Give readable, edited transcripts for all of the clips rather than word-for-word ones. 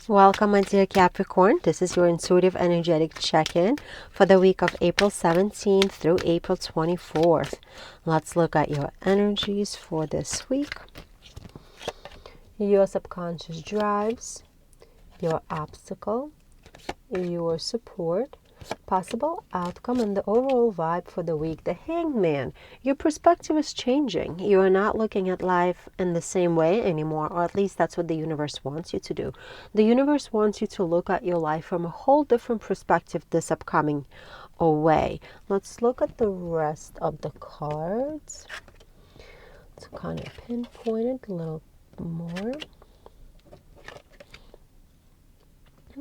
Welcome, my dear Capricorn. This is your intuitive energetic check-in for the week of April 17th through April 24th. Let's look at your energies for this week. Your subconscious drives, your obstacle, your support, possible outcome, and the overall vibe for the week. The Hangman. Your perspective is changing. You are not looking at life in the same way anymore, or at least that's what the universe wants you to do. The universe wants you to look at your life from a whole different perspective this upcoming way. Let's look at the rest of the cards to kind of pinpoint it a little more.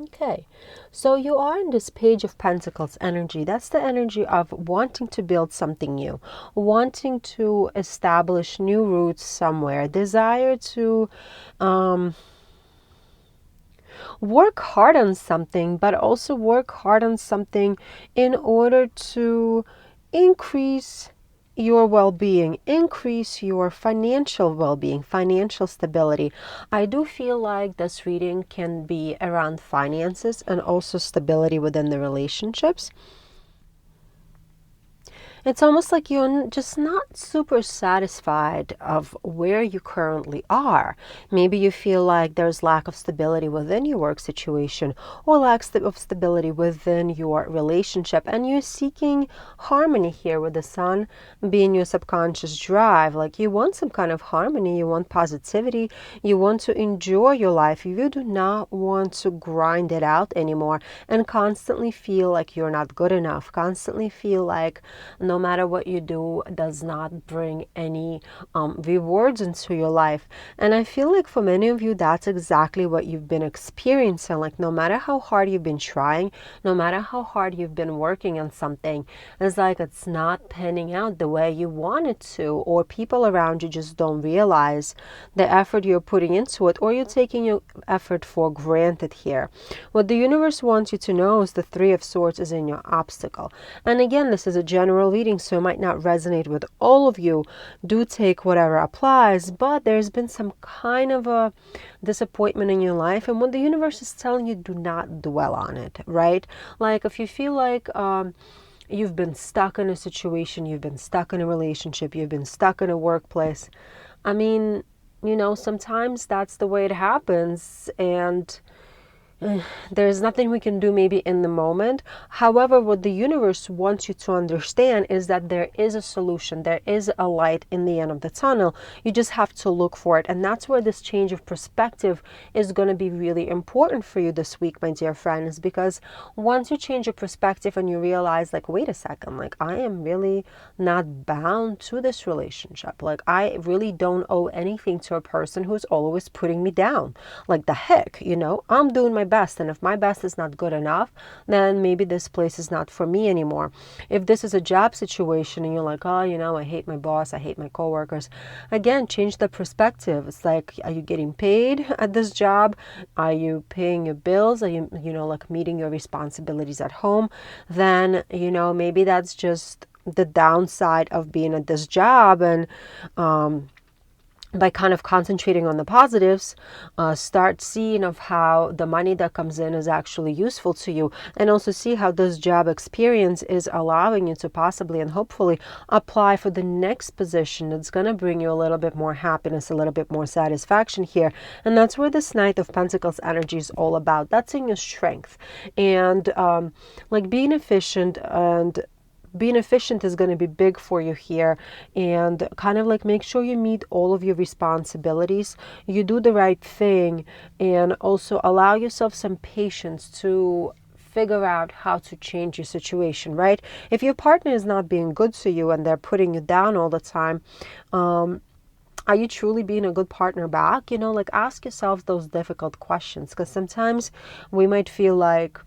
Okay, so you are in this Page of Pentacles energy. That's the energy of wanting to build something new, wanting to establish new roots somewhere, desire to work hard on something, but also work hard on something in order to increase your well-being, increase your financial well-being, financial stability. I do feel like this reading can be around finances and also stability within the relationships. It's almost like you're just not super satisfied of where you currently are. Maybe you feel like there's lack of stability within your work situation or lack of stability within your relationship, and you're seeking harmony here with the Sun being your subconscious drive. Like you want some kind of harmony, you want positivity, you want to enjoy your life. You do not want to grind it out anymore and constantly feel like you're not good enough, constantly feel like no matter what you do does not bring any rewards into your life. And I feel like for many of you, that's exactly what you've been experiencing. Like no matter how hard you've been trying, no matter how hard you've been working on something, it's like it's not panning out the way you want it to, or people around you just don't realize the effort you're putting into it, or you're taking your effort for granted here. What the universe wants you to know is the Three of Swords is in your obstacle. And again, this is a general reading, so it might not resonate with all of you. Do take whatever applies, but there's been some kind of a disappointment in your life, and what the universe is telling you, do not dwell on it, right? Like if you feel like you've been stuck in a situation, you've been stuck in a relationship, you've been stuck in a workplace, I mean, you know, sometimes that's the way it happens, and there's nothing we can do maybe in the moment. However, what the universe wants you to understand is that there is a solution. There is a light in the end of the tunnel. You just have to look for it. And that's where this change of perspective is going to be really important for you this week, my dear friends, because once you change your perspective and you realize like, wait a second, like I am really not bound to this relationship. Like I really don't owe anything to a person who's always putting me down. Like the heck, you know, I'm doing my best, and if my best is not good enough, then maybe this place is not for me anymore. If this is a job situation and you're like, oh, you know, I hate my boss, I hate my coworkers, again, change the perspective. It's like, are you getting paid at this job? Are you paying your bills? Are you, you know, like meeting your responsibilities at home? Then, you know, maybe that's just the downside of being at this job. And by kind of concentrating on the positives, start seeing of how the money that comes in is actually useful to you, and also see how this job experience is allowing you to possibly and hopefully apply for the next position that's going to bring you a little bit more happiness, a little bit more satisfaction here. And that's where this Knight of Pentacles energy is all about. That's in your strength, and like being efficient, and being efficient is going to be big for you here, and kind of like make sure you meet all of your responsibilities, you do the right thing, and also allow yourself some patience to figure out how to change your situation, right? If your partner is not being good to you and they're putting you down all the time, are you truly being a good partner back? You know, like ask yourself those difficult questions, because sometimes we might feel like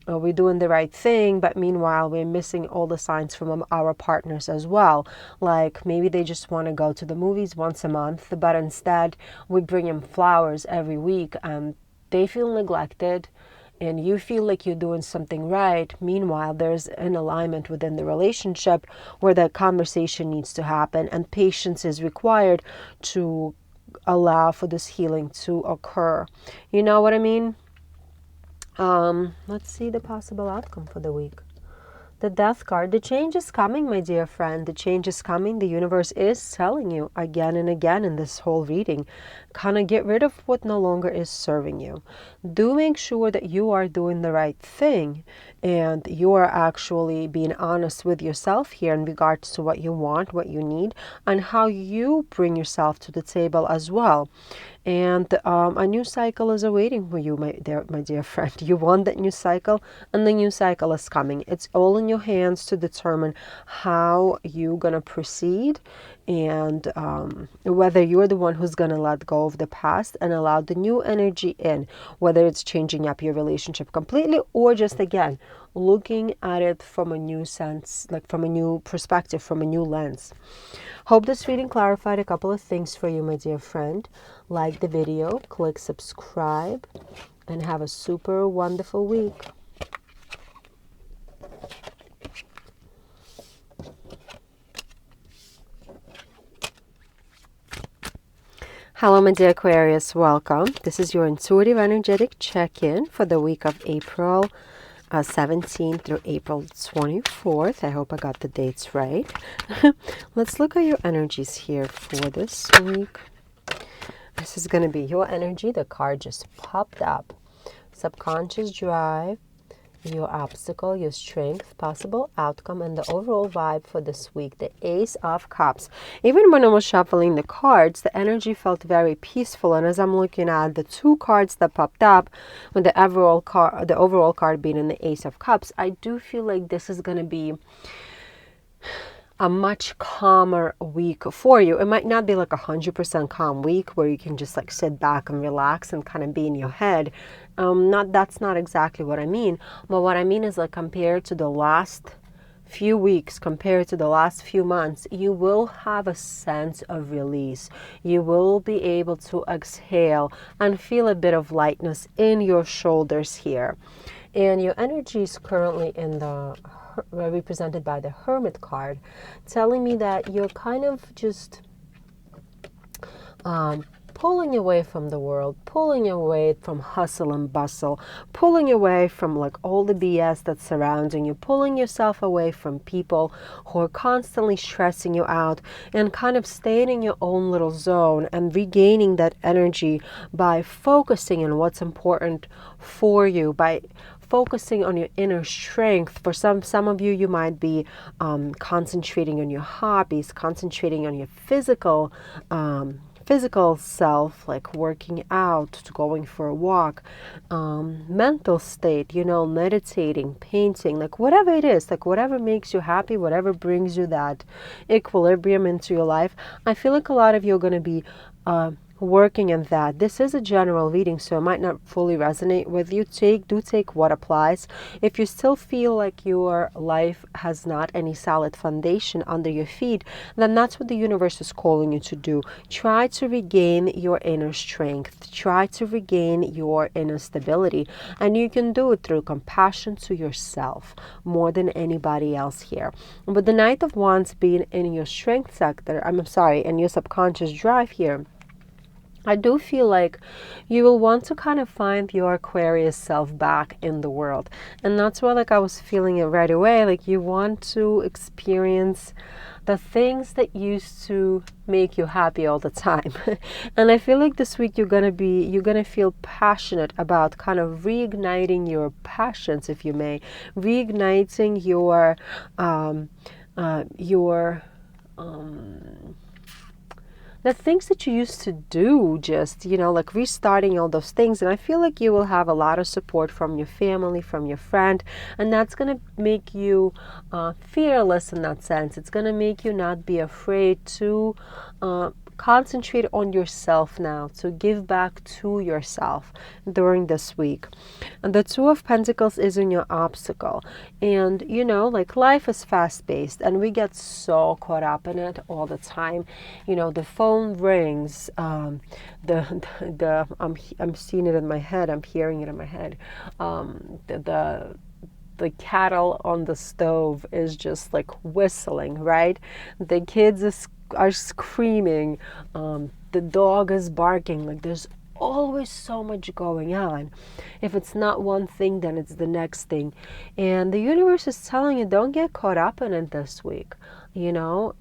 we're doing the right thing, but meanwhile we're missing all the signs from our partners as well. Like maybe they just want to go to the movies once a month, but instead we bring them flowers every week, and they feel neglected, and you feel like you're doing something right. Meanwhile, there's an alignment within the relationship where that conversation needs to happen, and patience is required to allow for this healing to occur. You know what I mean? Let's see the possible outcome for the week. The Death card. The change is coming, my dear friend. The change is coming. The universe is telling you again and again in this whole reading, kind of get rid of what no longer is serving you. Do make sure that you are doing the right thing and you are actually being honest with yourself here in regards to what you want, what you need, and how you bring yourself to the table as well. And a new cycle is awaiting for you, my dear friend. You want that new cycle, and the new cycle is coming. It's all in your hands to determine how you're going to proceed and whether you're the one who's going to let go of the past and allow the new energy in, whether it's changing up your relationship completely or just, again, looking at it from a new sense, like from a new perspective, from a new lens. Hope this reading clarified a couple of things for you, my dear friend. Like the video, click subscribe, and have a super wonderful week. Hello, my dear Aquarius. Welcome. This is your intuitive energetic check-in for the week of April 17th through April 24th. I hope I got the dates right. Let's look at your energies here for this week. This is going to be your energy. The card just popped up. Subconscious drive, your obstacle, your strength, possible outcome, and the overall vibe for this week. The Ace of Cups. Even when I was shuffling the cards, the energy felt very peaceful. And as I'm looking at the two cards that popped up, with the overall card being in the Ace of Cups, I do feel like this is going to be a much calmer week for you. It might not be like 100% calm week where you can just like sit back and relax and kind of be in your head. That's not exactly what I mean. But what I mean is, like, compared to the last few weeks, compared to the last few months, you will have a sense of release. You will be able to exhale and feel a bit of lightness in your shoulders here. And your energy is currently in the represented by the Hermit card, telling me that you're kind of just pulling away from the world, pulling away from hustle and bustle, pulling away from like all the BS that's surrounding you, pulling yourself away from people who are constantly stressing you out, and kind of staying in your own little zone and regaining that energy by focusing on what's important for you, by focusing on your inner strength. For some of you, you might be concentrating on your hobbies, concentrating on your physical self, like working out, going for a walk, mental state, meditating, painting, like whatever it is, like whatever makes you happy, whatever brings you that equilibrium into your life. I feel like a lot of you are going to be working on that. This is a general reading, so it might not fully resonate with you. Do take what applies. If you still feel like your life has not any solid foundation under your feet, then that's what the universe is calling you to do. Try to regain your inner strength. Try to regain your inner stability. And you can do it through compassion to yourself more than anybody else here. But the Knight of Wands being in your strength sector, in your subconscious drive here, I do feel like you will want to kind of find your Aquarius self back in the world. And that's why, like, I was feeling it right away. Like, you want to experience the things that used to make you happy all the time. And I feel like this week you're gonna feel passionate about kind of reigniting your passions, if you may, reigniting the things that you used to do, just, like restarting all those things. And I feel like you will have a lot of support from your family, from your friend, and that's going to make you fearless in that sense. It's going to make you not be afraid to concentrate on yourself now, to give back to yourself during this week. And the Two of Pentacles is in your obstacle. And, like, life is fast-paced and we get so caught up in it all the time. The phone rings, I'm seeing it in my head, I'm hearing it in my head. The kettle on the stove is just like whistling, right? The kids are screaming, the dog is barking, like there's always so much going on. If it's not one thing, then it's the next thing. And the universe is telling you, don't get caught up in it this week. You know,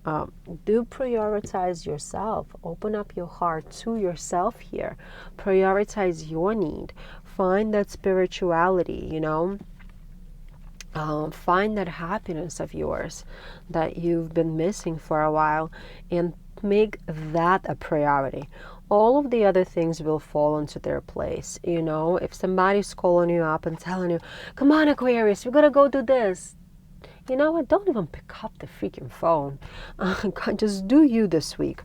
do prioritize yourself. Open up your heart to yourself here. Prioritize your need. Find that spirituality, you know. Find that happiness of yours that you've been missing for a while and make that a priority. All of the other things will fall into their place. You know, if somebody's calling you up and telling you, come on, Aquarius, we gotta go do this. You know what? Don't even pick up the freaking phone. Just do you this week.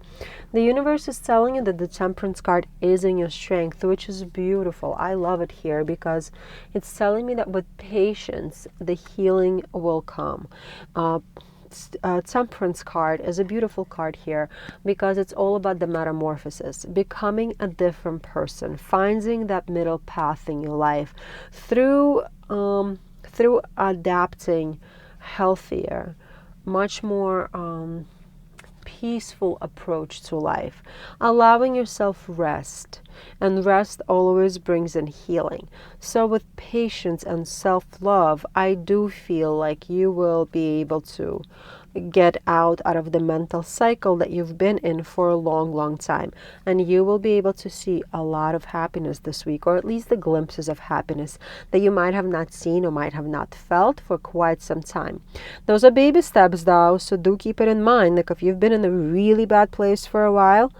The universe is telling you that the Temperance card is in your strength, which is beautiful. I love it here because it's telling me that with patience, the healing will come. Temperance card is a beautiful card here because it's all about the metamorphosis, becoming a different person, finding that middle path in your life through adapting healthier, much more peaceful approach to life, allowing yourself rest, and rest always brings in healing. So with patience and self-love, I do feel like you will be able to get out of the mental cycle that you've been in for a long time, and you will be able to see a lot of happiness this week, or at least the glimpses of happiness that you might have not seen or might have not felt for quite some time. Those are baby steps though, so do keep it in mind. Like if you've been in a really bad place for a while,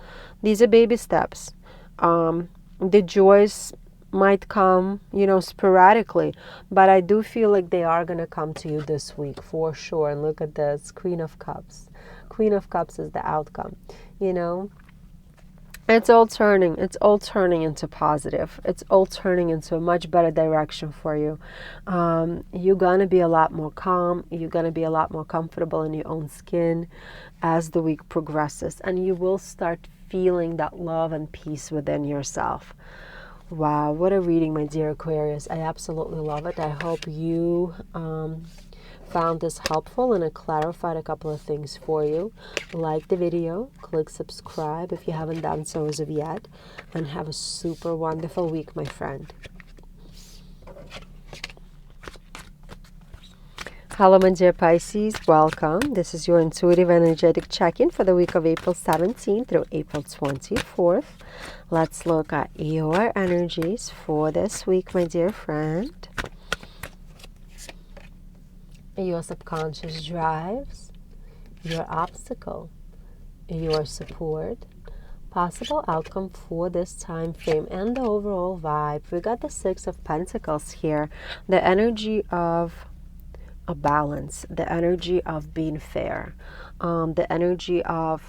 these are baby steps. The joys might come, you know, sporadically, but I do feel like they are going to come to you this week for sure. And look at this, Queen of Cups. Queen of Cups is the outcome, you know. It's all turning into positive. It's all turning into a much better direction for you. You're going to be a lot more calm. You're going to be a lot more comfortable in your own skin as the week progresses, and you will start feeling that love and peace within yourself. Wow, what a reading, my dear Aquarius. I absolutely love it. I hope you found this helpful and it clarified a couple of things for you. Like the video, click subscribe if you haven't done so as of yet, and have a super wonderful week, my friend. Hello, my dear Pisces. Welcome. This is your intuitive energetic check-in for the week of April 17th through April 24th. Let's look at your energies for this week, my dear friend. Your subconscious drives, your obstacle, your support, possible outcome for this time frame, and the overall vibe. We got the Six of Pentacles here, the energy of a balance, the energy of being fair, the energy of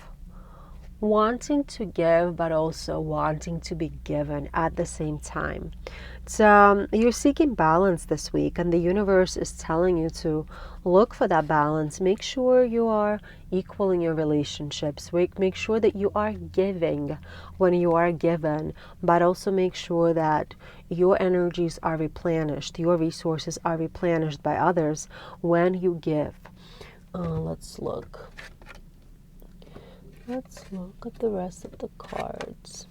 wanting to give but also wanting to be given at the same time. So you're seeking balance this week, and the universe is telling you to look for that balance. Make sure you are equal in your relationships. Make sure that you are giving when you are given, but also make sure that your energies are replenished, your resources are replenished by others when you give. Let's look at the rest of the cards.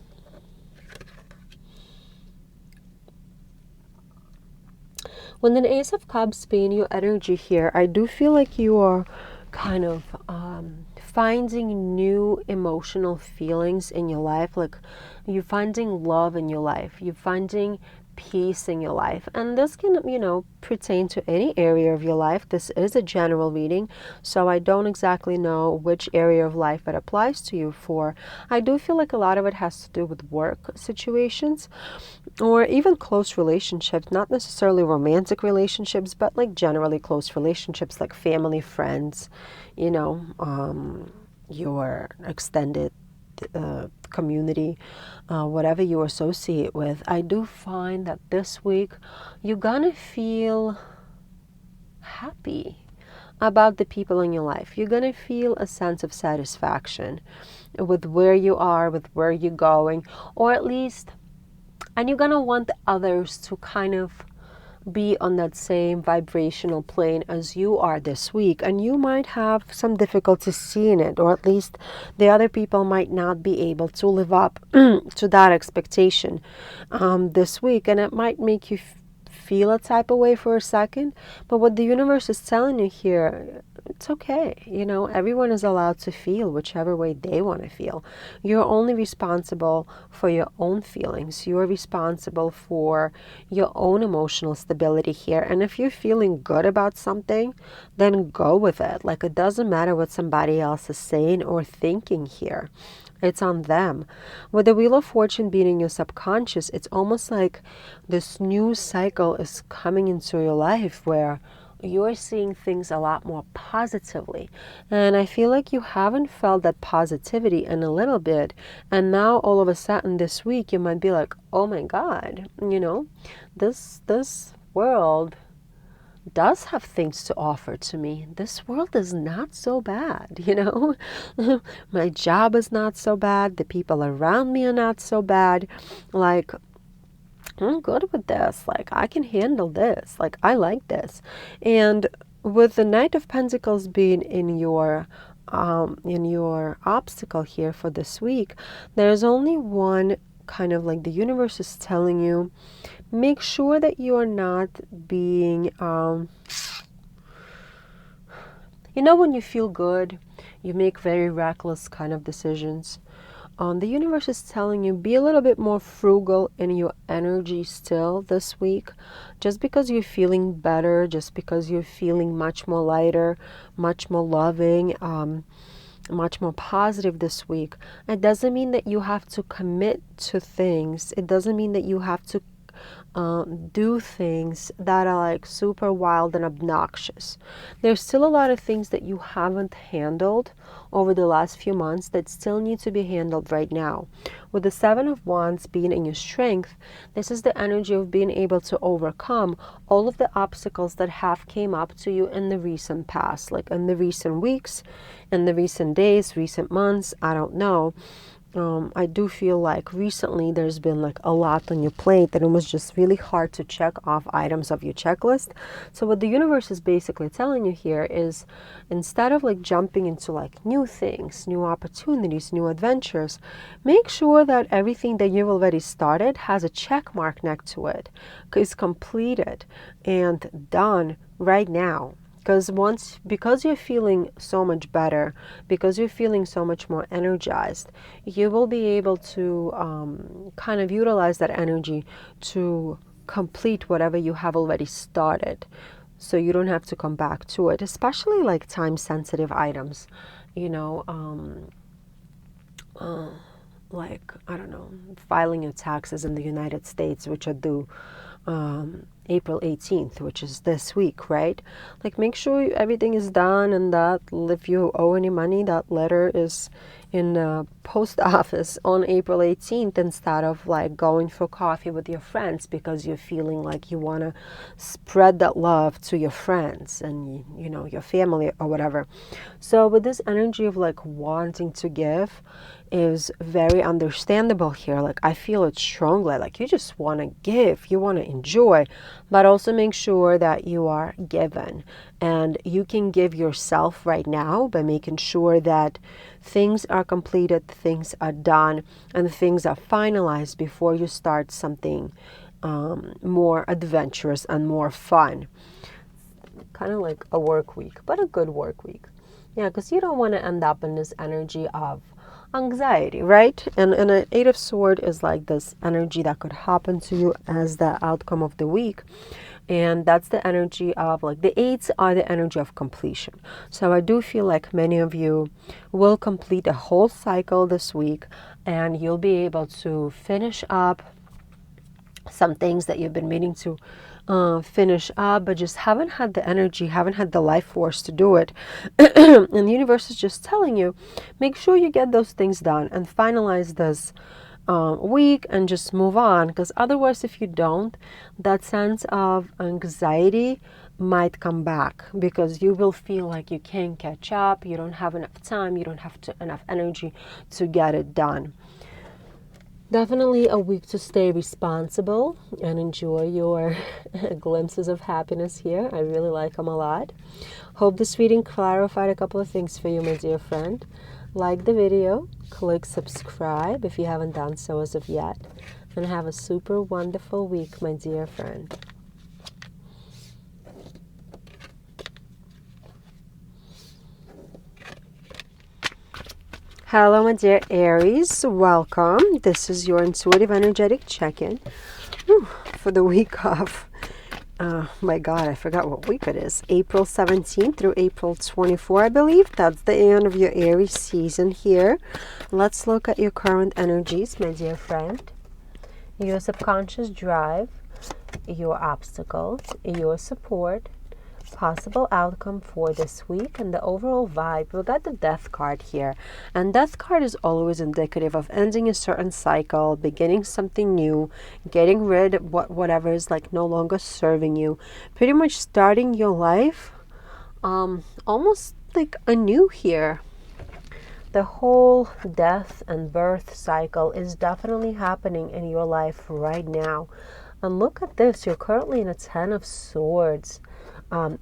When the Ace of Cups being your energy here, I do feel like you are kind of finding new emotional feelings in your life. Like you're finding love in your life. You're finding peace in your life. And this can, you know, pertain to any area of your life. This is a general reading, so I don't exactly know which area of life it applies to you for. I do feel like a lot of it has to do with work situations or even close relationships, not necessarily romantic relationships, but like generally close relationships like family, friends, you know, your extended community, whatever you associate with. I do find that this week you're gonna feel happy about the people in your life. You're gonna feel a sense of satisfaction with where you are, with where you're going, or at least, and you're gonna want others to kind of be on that same vibrational plane as you are this week, and you might have some difficulty seeing it, or at least the other people might not be able to live up to that expectation this week, and it might make you feel a type of way for a second. But what the universe is telling you here, it's okay. You know, everyone is allowed to feel whichever way they want to feel. You're only responsible for your own feelings. You're responsible for your own emotional stability here. And if you're feeling good about something, then go with it. Like, it doesn't matter what somebody else is saying or thinking here. It's on them. With the Wheel of Fortune being in your subconscious, it's almost like this new cycle is coming into your life where you're seeing things a lot more positively. And I feel like you haven't felt that positivity in a little bit. And now all of a sudden this week you might be like, oh my God, you know, this world does have things to offer to me. This world is not so bad, you know. My job is not so bad. The people around me are not so bad. Like, I'm good with this. Like, I can handle this. Like, I like this. And with the Knight of Pentacles being in your obstacle here for this week, there's only one kind of like the universe is telling you, make sure that you are not being, you know, when you feel good, you make very reckless kind of decisions. The universe is telling you, be a little bit more frugal in your energy still this week. Just because you're feeling better, just because you're feeling much more lighter, much more loving, much more positive this week, it doesn't mean that you have to commit to things. It doesn't mean that you have to do things that are like super wild and obnoxious. There's still a lot of things that you haven't handled over the last few months that still need to be handled right now. With the Seven of Wands being in your strength, this is the energy of being able to overcome all of the obstacles that have came up to you in the recent past, like in the recent weeks, in the recent days, recent months, I don't know. I do feel like recently there's been like a lot on your plate that it was just really hard to check off items of your checklist. So what the universe is basically telling you here is, instead of like jumping into like new things, new opportunities, new adventures, make sure that everything that you've already started has a check mark next to it, is completed and done right now. Because you're feeling so much better, because you're feeling so much more energized, you will be able to kind of utilize that energy to complete whatever you have already started. So you don't have to come back to it, especially like time-sensitive items, you know, like, I don't know, filing your taxes in the United States, which are due April 18th, which is this week, right? Like, make sure everything is done, and that if you owe any money, that letter is in the post office on April 18th, instead of like going for coffee with your friends because you're feeling like you want to spread that love to your friends and, you know, your family or whatever. So with this energy of like wanting to give is very understandable here. Like, I feel it strongly. Like, you just want to give, you want to enjoy, but also make sure that you are given. And you can give yourself right now by making sure that things are completed, things are done, and things are finalized before you start something more adventurous and more fun. Kind of like a work week, but a good work week. Yeah, because you don't want to end up in this energy of anxiety, right? And an Eight of Swords is like this energy that could happen to you as the outcome of the week. And that's the energy of, like, the eights are the energy of completion. So I do feel like many of you will complete a whole cycle this week, and you'll be able to finish up some things that you've been meaning to finish up, but just haven't had the energy, haven't had the life force to do it. And the universe is just telling you, make sure you get those things done and finalize this week and just move on, because otherwise, if you don't, that sense of anxiety might come back, because you will feel like you can't catch up, you don't have enough time, you don't have enough energy to get it done. Definitely a week to stay responsible and enjoy your glimpses of happiness here. I really like them a lot. Hope this reading clarified a couple of things for you, my dear friend. Like the video, click subscribe if you haven't done so as of yet, and have a super wonderful week, my dear friend. Hello, my dear Aries. Welcome. This is your intuitive energetic check-in for the week of, my God, I forgot what week it is. April 17th through April 24th, I believe. That's the end of your Aries season here. Let's look at your current energies, my dear friend. Your subconscious drive, your obstacles, your support, possible outcome for this week, and the overall vibe. We got the Death card here, and Death card is always indicative of ending a certain cycle, beginning something new, getting rid of whatever is like no longer serving you, pretty much starting your life almost like anew here. The whole death and birth cycle is definitely happening in your life right now. And look at this, you're currently in a 10 of Swords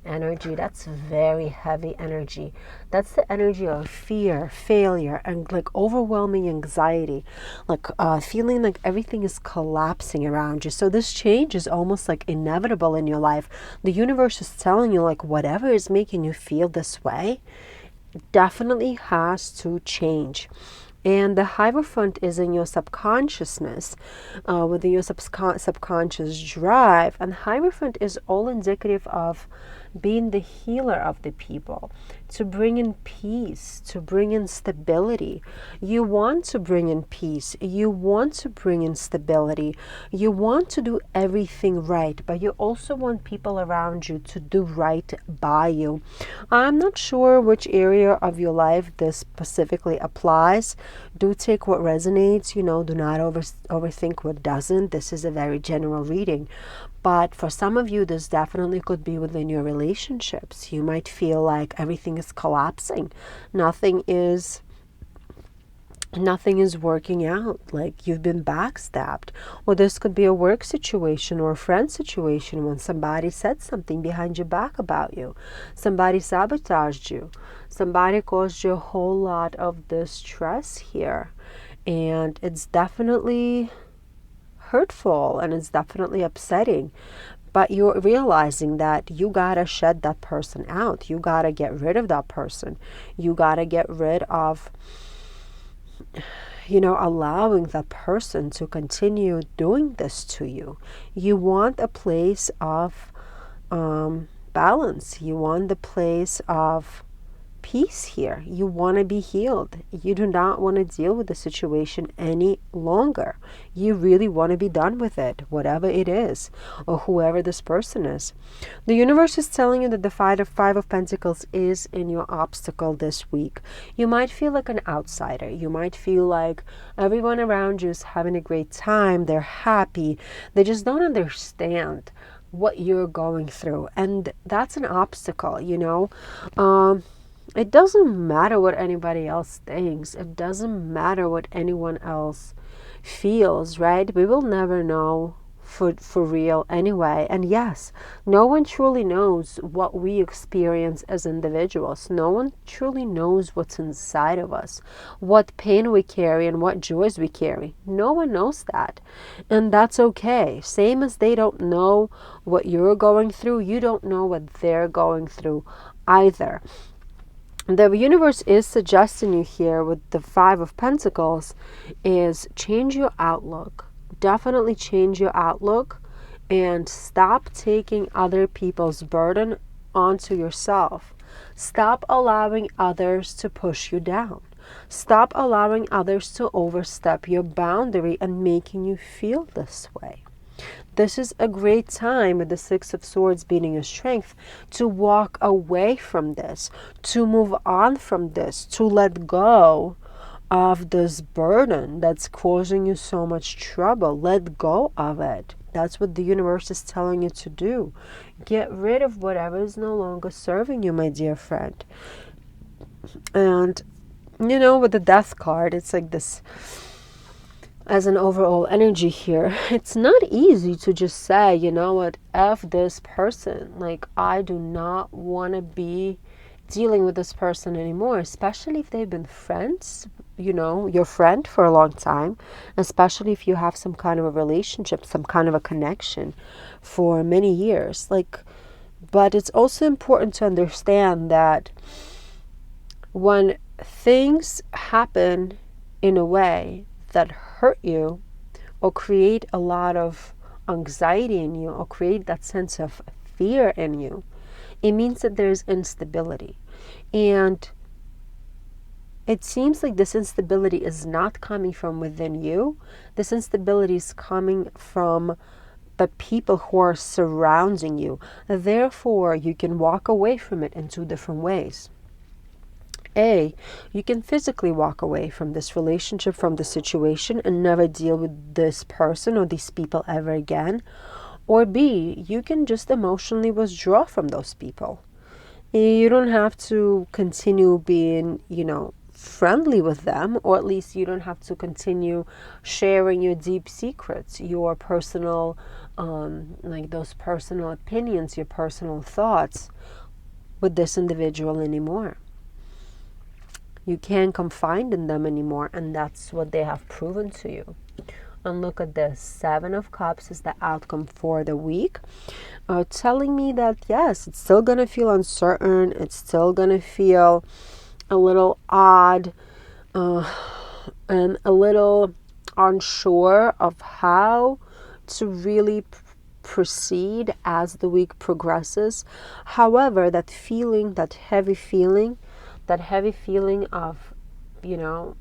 energy. That's very heavy energy. That's the energy of fear, failure, and like overwhelming anxiety, like feeling like everything is collapsing around you. So this change is almost like inevitable in your life. The universe is telling you like whatever is making you feel this way definitely has to change. And the Hierophant is in your subconsciousness, within your subconscious drive. And Hierophant is all indicative of being the healer of the people, to bring in peace, to bring in stability. You want to bring in peace. You want to bring in stability. You want to do everything right, but you also want people around you to do right by you. I'm not sure which area of your life this specifically applies. Do take what resonates, do not overthink what doesn't. This is a very general reading. But for some of you, this definitely could be within your relationships. You might feel like everything is collapsing. Nothing is working out, like you've been backstabbed. Or this could be a work situation or a friend situation when somebody said something behind your back about you. Somebody sabotaged you. Somebody caused you a whole lot of distress here. And it's definitely hurtful and it's definitely upsetting. But you're realizing that you gotta shed that person out. You gotta get rid of that person. You gotta get rid of allowing that person to continue doing this to you. You want a place of balance. You want the place of peace here. You want to be healed. You do not want to deal with the situation any longer. You really want to be done with it, whatever it is, or whoever this person is. The universe is telling you that the Five of Pentacles is in your obstacle this week. You might feel like an outsider. You might feel like everyone around you is having a great time. They're happy. They just don't understand what you're going through. And that's an obstacle, It doesn't matter what anybody else thinks. It doesn't matter what anyone else feels, right? We will never know for real anyway. And yes, no one truly knows what we experience as individuals. No one truly knows what's inside of us, what pain we carry and what joys we carry. No one knows that. And that's okay. Same as they don't know what you're going through, you don't know what they're going through either. The universe is suggesting you here with the Five of Pentacles is change your outlook. Definitely change your outlook and stop taking other people's burden onto yourself. Stop allowing others to push you down. Stop allowing others to overstep your boundary and making you feel this way. This is a great time with the Six of Swords being your strength to walk away from this, to move on from this, to let go of this burden that's causing you so much trouble. Let go of it. That's what the universe is telling you to do. Get rid of whatever is no longer serving you, my dear friend. And, with the Death card, it's like this as an overall energy here, it's not easy to just say, you know what, F this person. Like, I do not want to be dealing with this person anymore, especially if they've been friends, you know, your friend for a long time, especially if you have some kind of a relationship, some kind of a connection for many years. Like, but it's also important to understand that when things happen in a way that hurt you or create a lot of anxiety in you or create that sense of fear in you, it means that there's instability. And it seems like this instability is not coming from within you. This instability is coming from the people who are surrounding you. Therefore, you can walk away from it in two different ways. A, you can physically walk away from this relationship, from the situation, and never deal with this person or these people ever again. Or B, you can just emotionally withdraw from those people. You don't have to continue being, you know, friendly with them, or at least you don't have to continue sharing your deep secrets, your personal, like those personal opinions, your personal thoughts with this individual anymore. You can't confide in them anymore, and that's what they have proven to you. And look at this, 7 of Cups is the outcome for the week, telling me that yes, it's still going to feel uncertain, it's still going to feel a little odd, and a little unsure of how to really proceed as the week progresses. However, that feeling, that heavy feeling of, you know,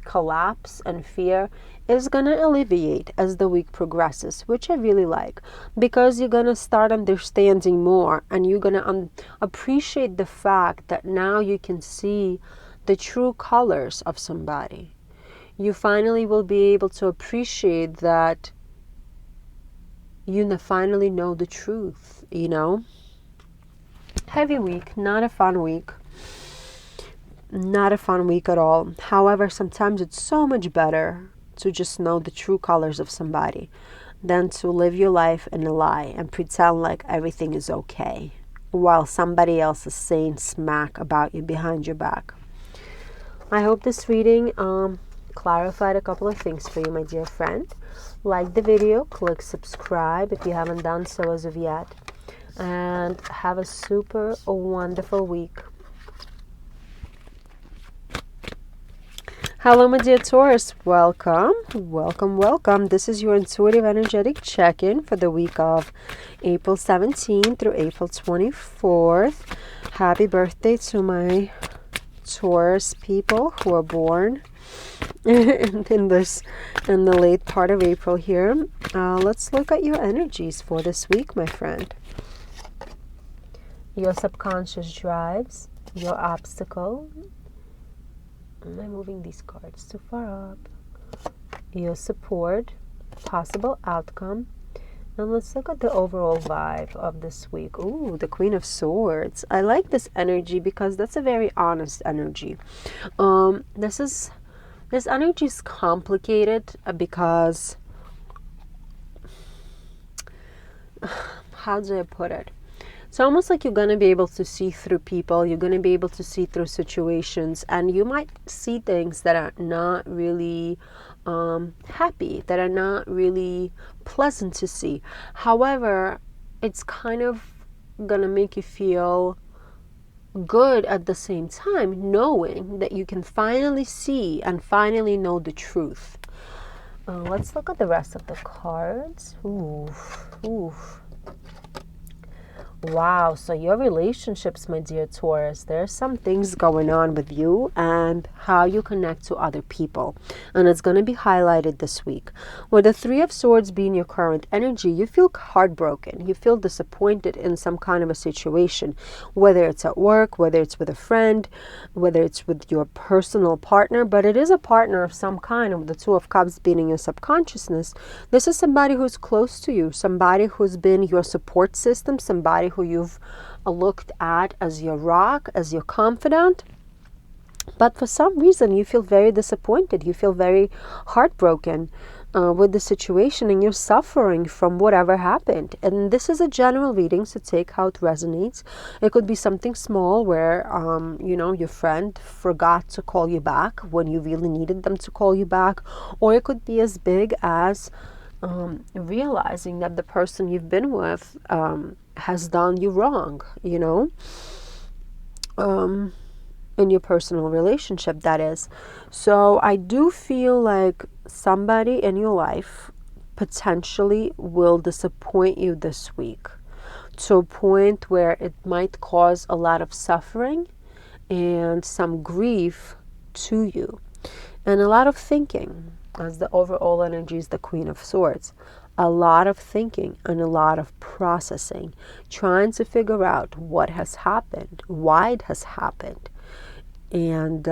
collapse and fear is going to alleviate as the week progresses, which I really like, because you're going to start understanding more, and you're going to appreciate the fact that now you can see the true colors of somebody. You finally will be able to appreciate that you finally know the truth, you know. Heavy week, not a fun week. Not a fun week at all. However, sometimes it's so much better to just know the true colors of somebody than to live your life in a lie and pretend like everything is okay while somebody else is saying smack about you behind your back. I hope this reading clarified a couple of things for you, my dear friend. Like the video, click subscribe if you haven't done so as of yet, and have a super wonderful week. Hello, my dear Taurus. Welcome, welcome, welcome. This is your intuitive energetic check-in for the week of April 17th through April 24th. Happy birthday to my Taurus people who are born in the late part of April here. Let's look at your energies for this week, my friend. Your subconscious drives, your obstacle. Am I moving these cards too far up? Your support, possible outcome. And let's look at the overall vibe of this week. Ooh, the Queen of Swords. I like this energy because that's a very honest energy. This energy is complicated because, how do I put it? It's almost like you're going to be able to see through people, you're going to be able to see through situations, and you might see things that are not really happy, that are not really pleasant to see. However, it's kind of going to make you feel good at the same time, knowing that you can finally see and finally know the truth. Let's look at the rest of the cards. Oof. Wow, so your relationships, my dear Taurus, there's some things going on with you and how you connect to other people. And it's going to be highlighted this week. With the 3 of Swords being your current energy, you feel heartbroken. You feel disappointed in some kind of a situation, whether it's at work, whether it's with a friend, whether it's with your personal partner, but it is a partner of some kind. With the 2 of Cups being in your subconsciousness, this is somebody who's close to you, somebody who's been your support system, somebody who you've looked at as your rock, as your confidant. But for some reason, you feel very disappointed. You feel very heartbroken. with the situation, and you're suffering from whatever happened. And this is a general reading, so take how it resonates. It could be something small where, your friend forgot to call you back when you really needed them to call you back. Or it could be as big as realizing that the person you've been with has done you wrong, in your personal relationship, that is. So I do feel like somebody in your life potentially will disappoint you this week, to a point where it might cause a lot of suffering and some grief to you, and a lot of thinking, as the overall energy is the Queen of Swords. A lot of thinking and a lot of processing, trying to figure out what has happened, why it has happened, and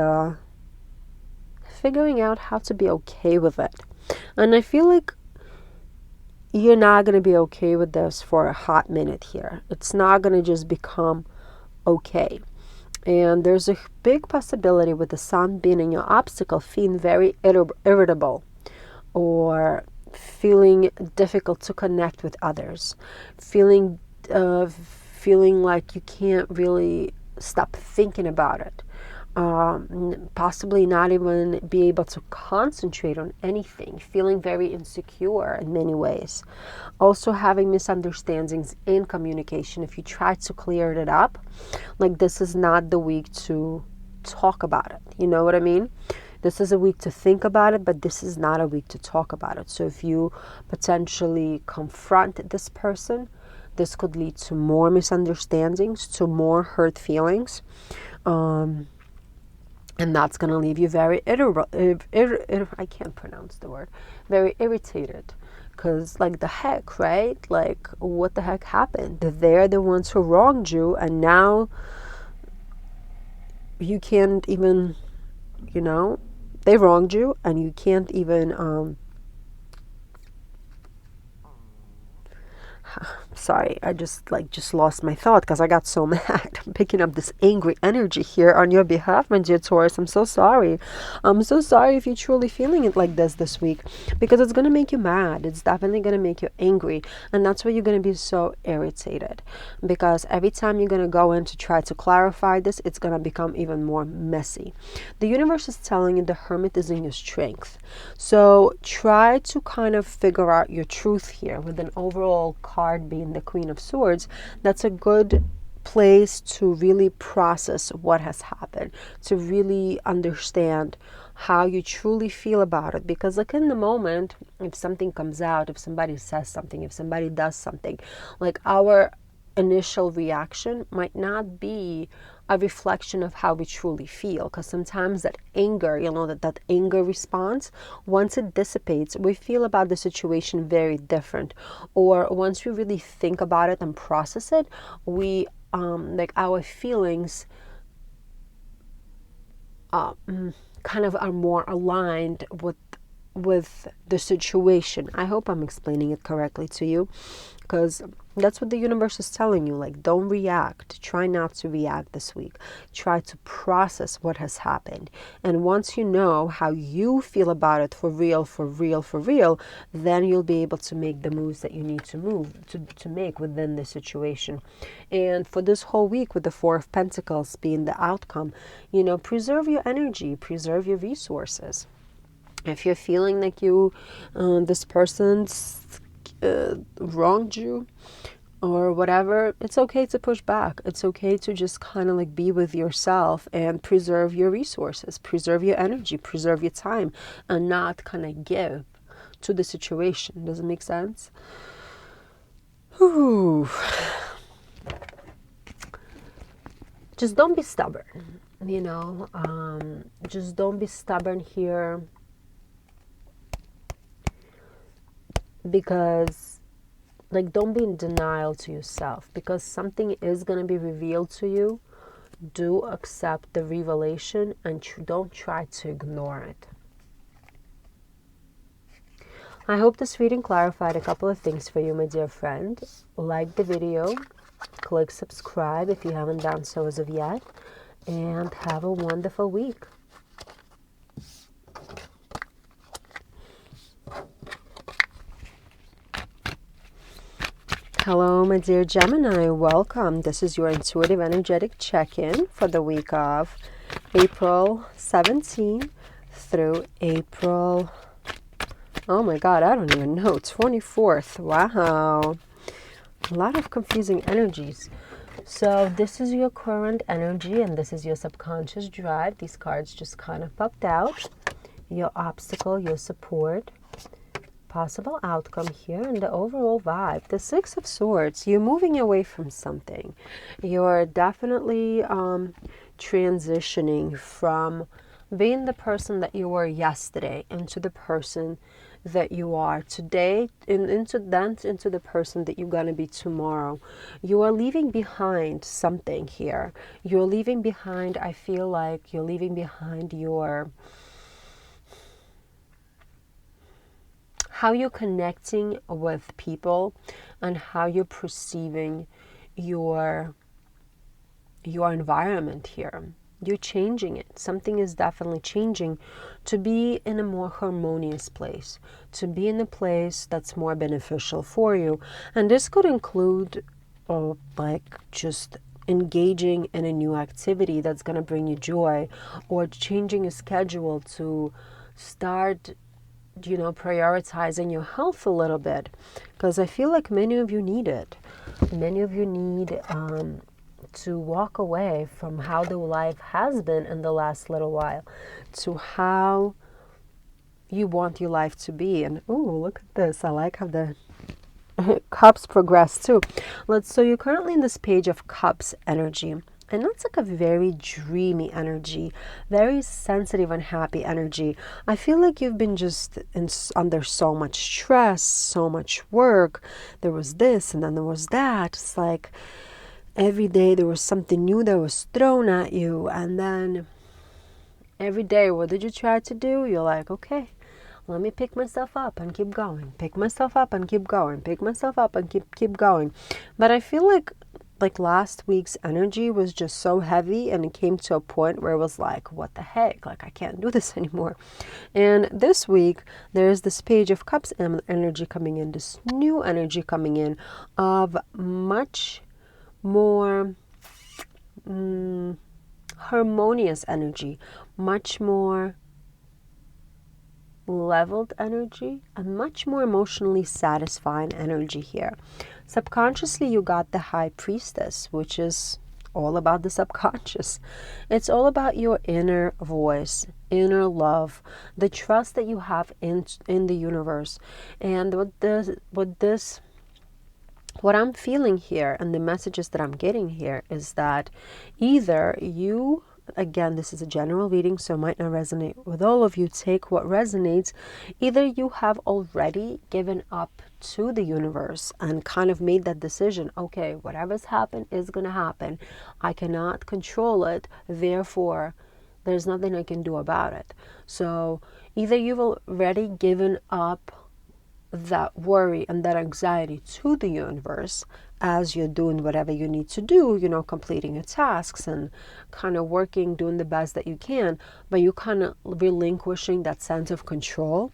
figuring out how to be okay with it. And I feel like you're not going to be okay with this for a hot minute here. It's not going to just become okay. And there's a big possibility with the sun being in your obstacle, feeling very irritable, or feeling difficult to connect with others, feeling like you can't really stop thinking about it. Possibly not even be able to concentrate on anything, feeling very insecure in many ways. Also having misunderstandings in communication. If you try to clear it up, like, this is not the week to talk about it. You know what I mean? This is a week to think about it, but this is not a week to talk about it. So if you potentially confront this person, this could lead to more misunderstandings, to more hurt feelings. And that's going to leave you very I can't pronounce the word, very irritated. Because, like, the heck, right? Like, what the heck happened? They're the ones who wronged you, and now you can't even, they wronged you, and you can't even, sorry, I just lost my thought because I got so mad. I'm picking up this angry energy here on your behalf, my dear Taurus. I'm so sorry. I'm so sorry if you're truly feeling it like this week, because it's going to make you mad. It's definitely going to make you angry. And that's why you're going to be so irritated, because every time you're going to go in to try to clarify this, it's going to become even more messy. The universe is telling you the Hermit is in your strength. So try to kind of figure out your truth here, with an overall card being the Queen of Swords. That's a good place to really process what has happened, to really understand how you truly feel about it. Because, like, in the moment, if something comes out, if somebody says something, if somebody does something, like, our initial reaction might not be a reflection of how we truly feel. Because sometimes that anger, that anger response, once it dissipates, we feel about the situation very different. Or once we really think about it and process it, we our feelings kind of are more aligned with the situation. I hope I'm explaining it correctly to you, because that's what the universe is telling you. Like, don't react. Try not to react this week. Try to process what has happened. And once you know how you feel about it for real, then you'll be able to make the moves that you need to make within the situation. And for this whole week, with the Four of Pentacles being the outcome, preserve your energy, preserve your resources. If you're feeling like this person's wronged you or whatever, it's okay to push back. It's okay to just kind of like be with yourself and preserve your resources, preserve your energy, preserve your time, and not kind of give to the situation. Does it make sense? Whew. Just don't be stubborn, just don't be stubborn here. Because, like, don't be in denial to yourself, because something is going to be revealed to you. Do accept the revelation and don't try to ignore it. I hope this reading clarified a couple of things for you, my dear friend. Like the video, click subscribe if you haven't done so as of yet, and have a wonderful week. Hello, my dear Gemini. Welcome. This is your intuitive energetic check-in for the week of April 17 through April, oh my God, I don't even know, 24th. Wow. A lot of confusing energies. So this is your current energy and this is your subconscious drive. These cards just kind of popped out. Your obstacle, your support, possible outcome here, and the overall vibe. The Six of Swords, you're moving away from something. You're definitely transitioning from being the person that you were yesterday into the person that you are today, and into the person that you're going to be tomorrow. You are leaving behind something here. You're leaving behind, I feel like you're leaving behind your how you're connecting with people and how you're perceiving your environment here. You're changing it. Something is definitely changing to be in a more harmonious place, to be in a place that's more beneficial for you. And this could include like just engaging in a new activity that's going to bring you joy, or changing your schedule to start prioritizing your health a little bit, because I feel like many of you need it. Many of you need to walk away from how the life has been in the last little while to how you want your life to be. And oh, look at this. I like how the cups progress too. So you're currently in this Page of Cups energy. And that's like a very dreamy energy, very sensitive and happy energy. I feel like you've been just under so much stress, so much work. There was this and then there was that. It's like every day there was something new that was thrown at you. And then every day, what did you try to do? You're like, okay, let me pick myself up and keep going. Pick myself up and keep going. Pick myself up and keep going. But I feel like last week's energy was just so heavy, and it came to a point where it was like, what the heck? Like, I can't do this anymore. And this week, there's this Page of Cups energy coming in, this new energy coming in of much more harmonious energy, much more leveled energy, and much more emotionally satisfying energy here. Subconsciously, you got the High Priestess, which is all about the subconscious. It's all about your inner voice, inner love, the trust that you have in the universe. And what I'm feeling here and the messages that I'm getting here is that either you, again, this is a general reading, so it might not resonate with all of you. Take what resonates. Either you have already given up to the universe and kind of made that decision, okay, whatever's happened is going to happen. I cannot control it. Therefore, there's nothing I can do about it. So either you've already given up that worry and that anxiety to the universe as you're doing whatever you need to do, completing your tasks and kind of working, doing the best that you can, but you kind of relinquishing that sense of control,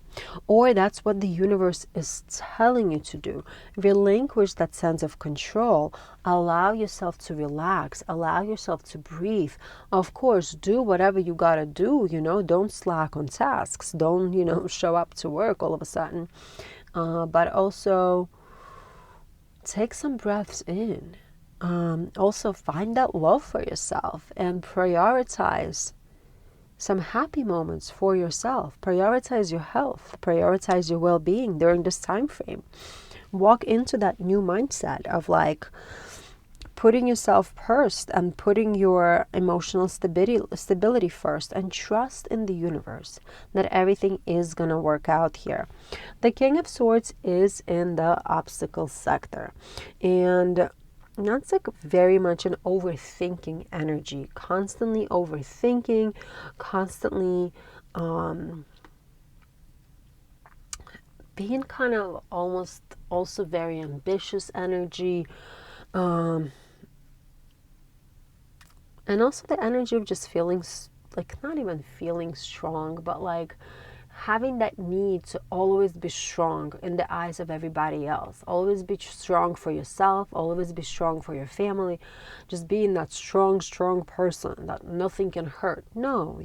or that's what the universe is telling you to do. Relinquish that sense of control. Allow yourself to relax. Allow yourself to breathe. Of course, do whatever you got to do, don't slack on tasks. Don't, show up to work all of a sudden. But also take some breaths in. Also find that love for yourself and prioritize some happy moments for yourself. Prioritize your health. Prioritize your well-being during this time frame. Walk into that new mindset of putting yourself first and putting your emotional stability first, and trust in the universe that everything is going to work out here. The King of Swords is in the obstacle sector, and that's very much an overthinking energy, constantly overthinking, constantly being kind of almost also very ambitious energy. And also the energy of just feeling, not even feeling strong, but having that need to always be strong in the eyes of everybody else. Always be strong for yourself, always be strong for your family. Just being that strong person that nothing can hurt. No,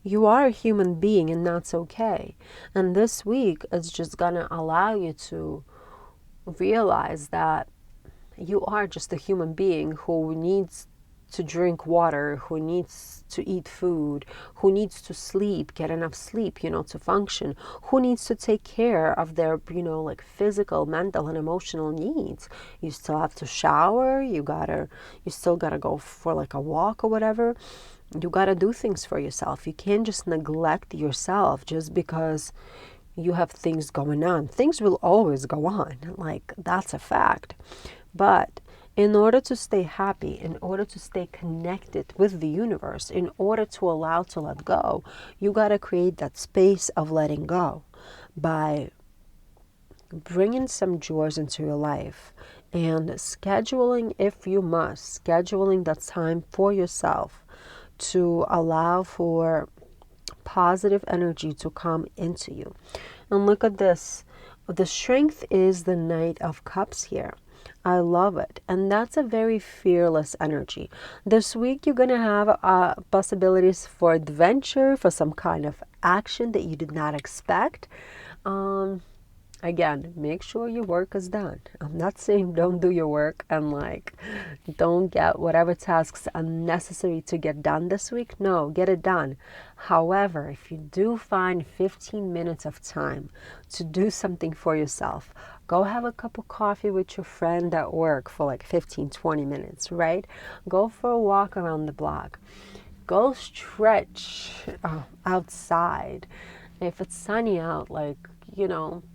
you are a human being, and that's okay. And this week is just gonna allow you to realize that you are just a human being who needs to drink water, who needs to eat food, who needs to sleep, get enough sleep, to function, who needs to take care of their, like physical, mental, and emotional needs. You still have to shower, you still gotta go for like a walk or whatever. You gotta do things for yourself. You can't just neglect yourself just because you have things going on. Things will always go on, like that's a fact. But in order to stay happy, in order to stay connected with the universe, in order to allow to let go, you got to create that space of letting go by bringing some joys into your life and scheduling, if you must, scheduling that time for yourself to allow for positive energy to come into you. And look at this. The strength is the Knight of Cups here. I love it. And that's a very fearless energy. This week, you're going to have possibilities for adventure, for some kind of action that you did not expect. Again, make sure your work is done. I'm not saying don't do your work and don't get whatever tasks are necessary to get done this week. No, get it done. However, if you do find 15 minutes of time to do something for yourself, go have a cup of coffee with your friend at work for 15, 20 minutes, right? Go for a walk around the block. Go stretch outside. If it's sunny out,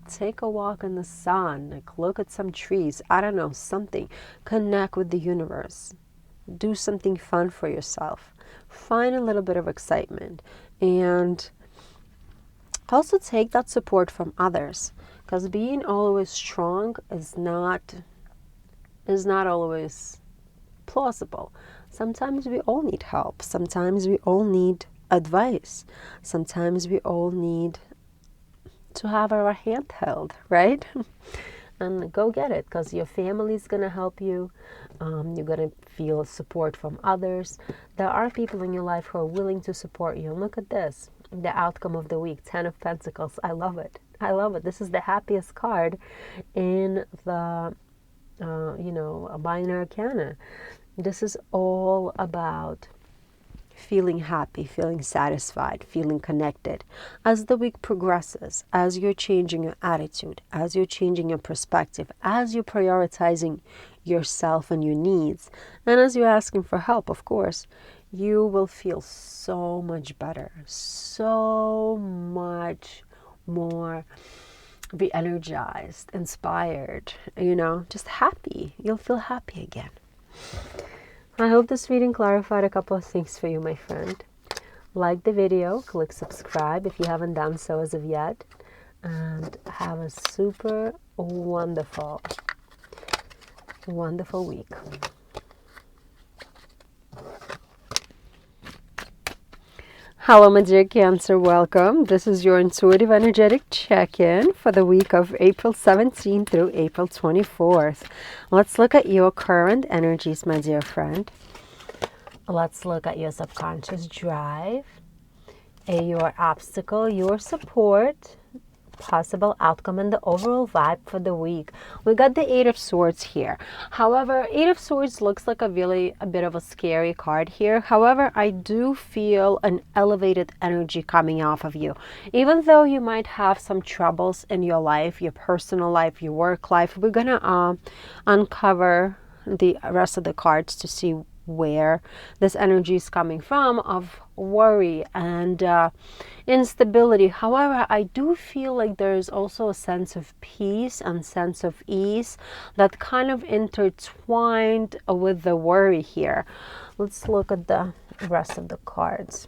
take a walk in the sun, look at some trees, I don't know, something. Connect with the universe. Do something fun for yourself. Find a little bit of excitement. And also take that support from others. Because being always strong is not always plausible. Sometimes we all need help. Sometimes we all need advice. Sometimes we all need to have our hand held, right? And go get it, because your family's going to help you. You're going to feel support from others. There are people in your life who are willing to support you. And look at this, the outcome of the week, 10 of Pentacles. I love it. I love it. This is the happiest card in the, Minor Arcana. This is all about feeling happy, feeling satisfied, feeling connected. As the week progresses, as you're changing your attitude, as you're changing your perspective, as you're prioritizing yourself and your needs, and as you're asking for help, of course, you will feel so much better, so much more re-energized, inspired, just happy. You'll feel happy again. I hope this reading clarified a couple of things for you, my friend. Like the video, click subscribe if you haven't done so as of yet, and have a super wonderful, wonderful week. Hello, my dear Cancer, welcome. This is your intuitive energetic check-in for the week of April 17th through April 24th. Let's look at your current energies, my dear friend. Let's look at your subconscious drive, your obstacle, your support, possible outcome, and the overall vibe for the week. We got the Eight of Swords here. However, Eight of Swords looks like a bit of a scary card here. However, I do feel an elevated energy coming off of you. Even though you might have some troubles in your life, your personal life, your work life, we're gonna uncover the rest of the cards to see where this energy is coming from, of worry and instability. However, I do feel like there's also a sense of peace and sense of ease that kind of intertwined with the worry here. Let's look at the rest of the cards.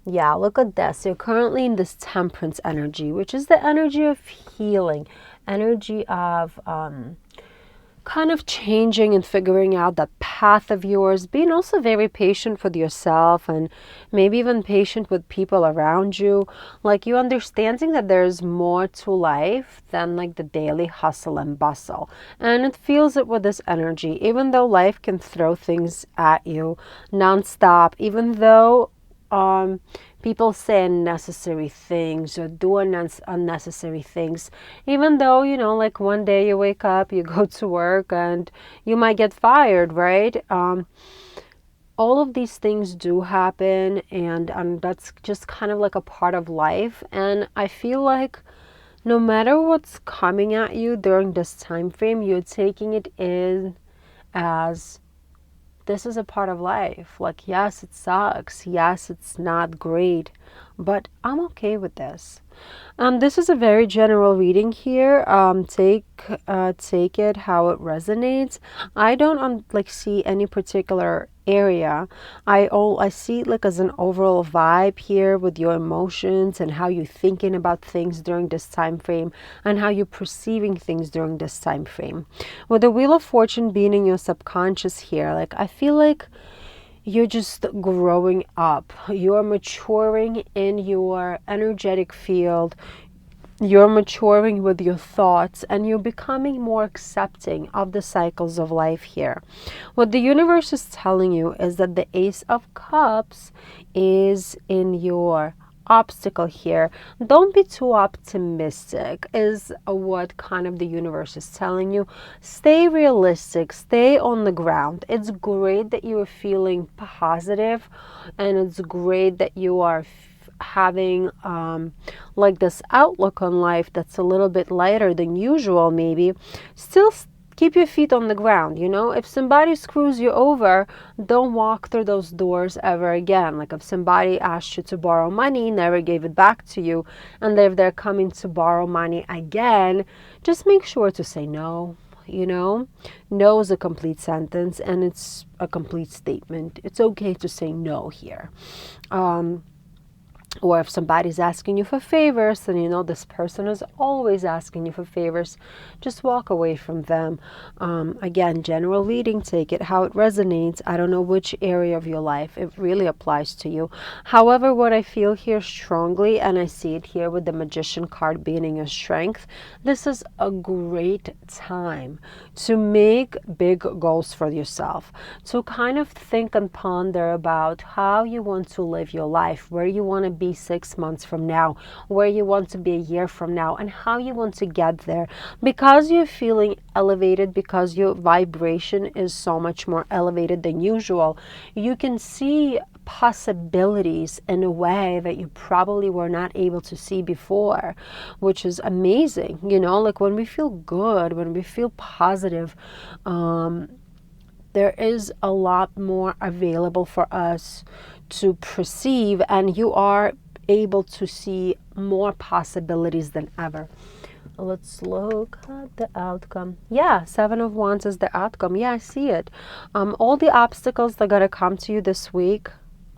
Yeah, look at this. You're currently in this Temperance energy, which is the energy of healing, energy of kind of changing and figuring out that path of yours, being also very patient with yourself and maybe even patient with people around you. Like you understanding that there's more to life than like the daily hustle and bustle. And it feels it with this energy, even though life can throw things at you nonstop, even though people say unnecessary things or do unnecessary things, even though, you know, like one day you wake up, you go to work and you might get fired, right? All of these things do happen, and that's just kind of like a part of life. And I feel like no matter what's coming at you during this time frame, you're taking it in as this is a part of life. Like, yes, it sucks. Yes, it's not great, but I'm okay with this. This is a very general reading here. Take it how it resonates. I don't see any particular area. I see it like as an overall vibe here with your emotions and how you're thinking about things during this time frame and how you're perceiving things during this time frame. With the Wheel of Fortune being in your subconscious here, like I feel like you're just growing up. You're maturing in your energetic field. You're maturing with your thoughts and you're becoming more accepting of the cycles of life here. What the universe is telling you is that the Ace of Cups is in your obstacle here. Don't be too optimistic is what kind of the universe is telling you. Stay realistic, stay on the ground. It's great that you are feeling positive, and it's great that you are having like this outlook on life that's a little bit lighter than usual. Maybe still keep your feet on the ground. You know, if somebody screws you over, don't walk through those doors ever again. Like if somebody asked you to borrow money, never gave it back to you, and if they're coming to borrow money again, just make sure to say no. You know, no is a complete sentence and it's a complete statement. It's okay to say no here. Or if somebody's asking you for favors and you know this person is always asking you for favors, just walk away from them. Again, general reading, take it how it resonates. I don't know which area of your life it really applies to you. However, what I feel here strongly, and I see it here with the Magician card being in your strength, this is a great time to make big goals for yourself, to kind of think and ponder about how you want to live your life, where you want to be 6 months from now, where you want to be a year from now, and how you want to get there. Because you're feeling elevated, because your vibration is so much more elevated than usual, you can see possibilities in a way that you probably were not able to see before, which is amazing. You know, like when we feel good, when we feel positive, there is a lot more available for us to perceive, and you are able to see more possibilities than ever. Let's look at the outcome. Yeah, Seven of Wands is the outcome. Yeah, I see it. All the obstacles that are going to come to you this week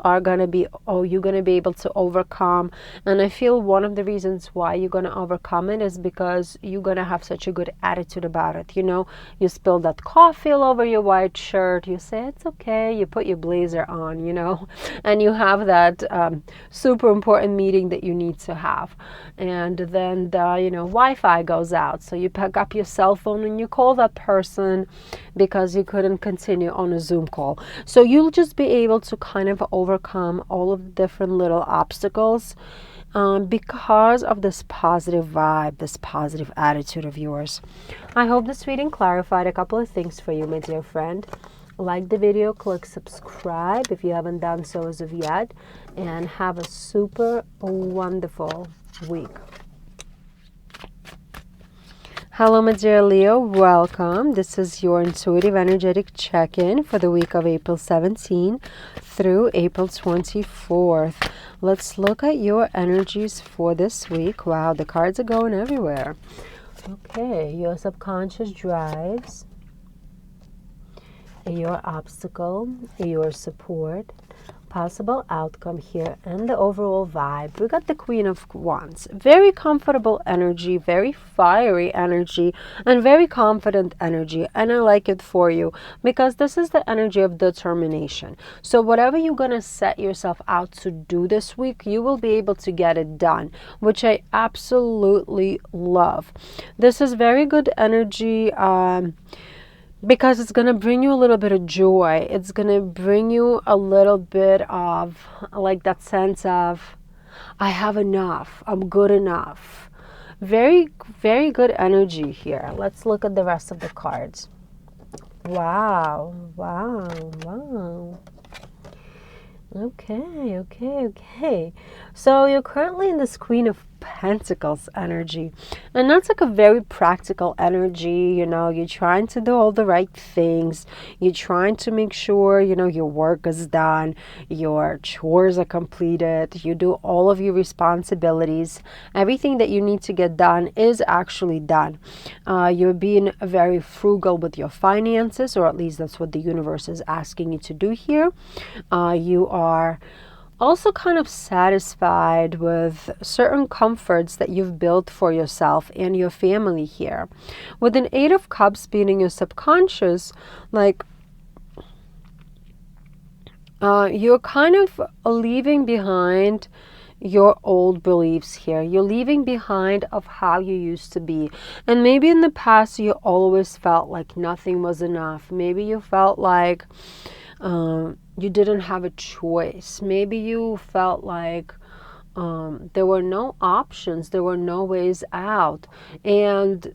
are going to be, you're going to be able to overcome. And I feel one of the reasons why you're going to overcome it is because you're going to have such a good attitude about it. You know, you spill that coffee all over your white shirt, you say it's okay, you put your blazer on, you know, and you have that super important meeting that you need to have. And then the, you know, Wi-Fi goes out, so you pick up your cell phone and you call that person because you couldn't continue on a Zoom call. So you'll just be able to kind of overcome all of the different little obstacles because of this positive vibe, this positive attitude of yours. I hope this reading clarified a couple of things for you, my dear friend. Like the video, click subscribe if you haven't done so as of yet, and have a super wonderful week. Hello, my dear Leo. Welcome. This is your intuitive energetic check-in for the week of April 17 through April 24th. Let's look at your energies for this week. Wow, the cards are going everywhere. Okay, your subconscious drives, your obstacle, your support, possible outcome here and the overall vibe. We got the Queen of Wands. Very comfortable energy, very fiery energy, and very confident energy. And I like it for you because this is the energy of determination. So whatever you're going to set yourself out to do this week, you will be able to get it done, which I absolutely love. This is very good energy. Because it's going to bring you a little bit of joy. It's going to bring you a little bit of like that sense of, I have enough, I'm good enough. Very, very good energy here. Let's look at the rest of the cards. Wow, wow, wow. Okay. So you're currently in this Queen of Pentacles energy, and that's like a very practical energy. You know, you're trying to do all the right things. You're trying to make sure, you know, your work is done, your chores are completed, you do all of your responsibilities. Everything that you need to get done is actually done. You're being very frugal with your finances, or at least that's what the universe is asking you to do here. You are also kind of satisfied with certain comforts that you've built for yourself and your family here. With an Eight of Cups being in your subconscious, like you're kind of leaving behind your old beliefs here. You're leaving behind of how you used to be. And maybe in the past you always felt like nothing was enough. Maybe you felt like you didn't have a choice. Maybe you felt like there were no options, there were no ways out. And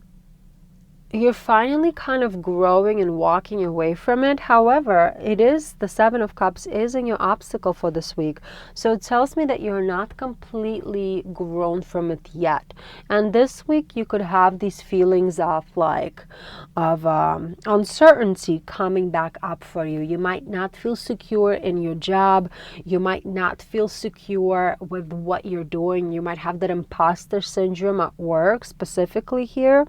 you're finally kind of growing and walking away from it. However, it is, the Seven of Cups is in your obstacle for this week. So it tells me that you're not completely grown from it yet. And this week you could have these feelings of uncertainty coming back up for you. You might not feel secure in your job. You might not feel secure with what you're doing. You might have that imposter syndrome at work specifically here,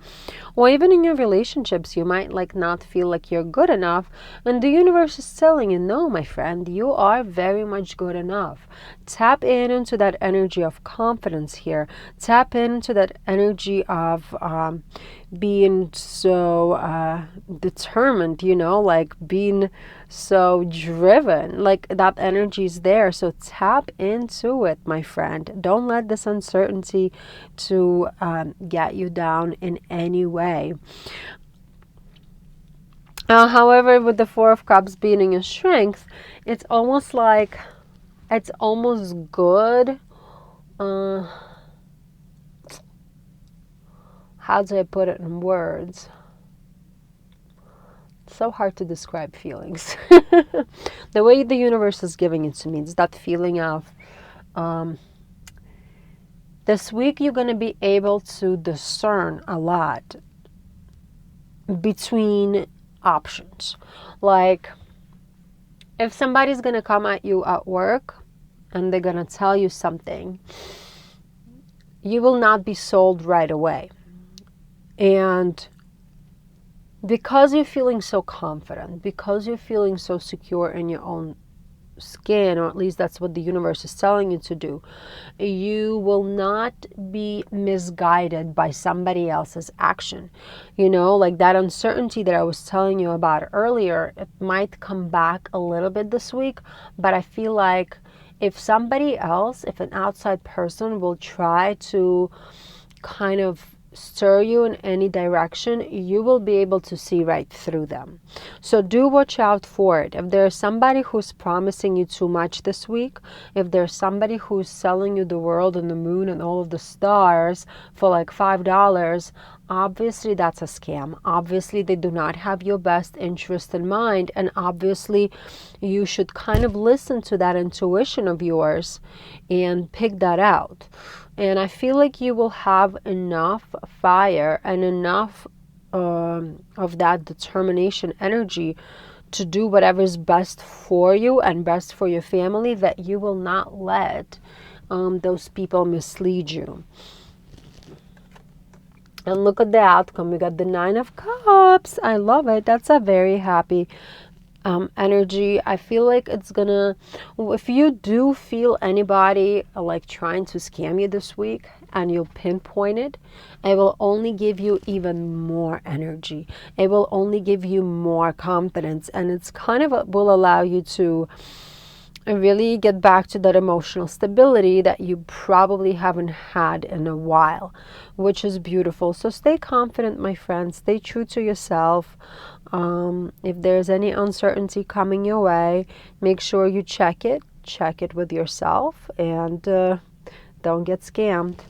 or even in your relationships. You might not feel like you're good enough, and the universe is telling you, no, my friend, you are very much good enough. Tap into that energy of confidence here. Tap into that energy of being so determined, being so driven. That energy is there. So tap into it, my friend. Don't let this uncertainty to get you down in any way. However, with the Four of Cups being in your strength, it's almost good. How do I put it in words? It's so hard to describe feelings. The way the universe is giving it to me, it's that feeling of this week you're going to be able to discern a lot between options. Like, if somebody's going to come at you at work and they're going to tell you something, you will not be sold right away. And because you're feeling so confident, because you're feeling so secure in your own skin, or at least that's what the universe is telling you to do, you will not be misguided by somebody else's action. That uncertainty that I was telling you about earlier, it might come back a little bit this week, but I feel like if somebody else, if an outside person will try to kind of stir you in any direction, you will be able to see right through them. So do watch out for it. If there's somebody who's promising you too much this week, if there's somebody who's selling you the world and the moon and all of the stars for $5, obviously that's a scam. Obviously they do not have your best interest in mind, and obviously you should kind of listen to that intuition of yours and pick that out. And I feel like you will have enough fire and enough of that determination energy to do whatever is best for you and best for your family, that you will not let those people mislead you. And look at the outcome. We got the Nine of Cups. I love it. That's a very happy energy. I feel like it's gonna, if you do feel anybody like trying to scam you this week and you pinpoint it, it will only give you even more energy. It will only give you more confidence, and it's kind of will allow you to really get back to that emotional stability that you probably haven't had in a while, which is beautiful. So stay confident, my friends. Stay true to yourself. If there's any uncertainty coming your way, make sure you check it. Check it with yourself, and don't get scammed.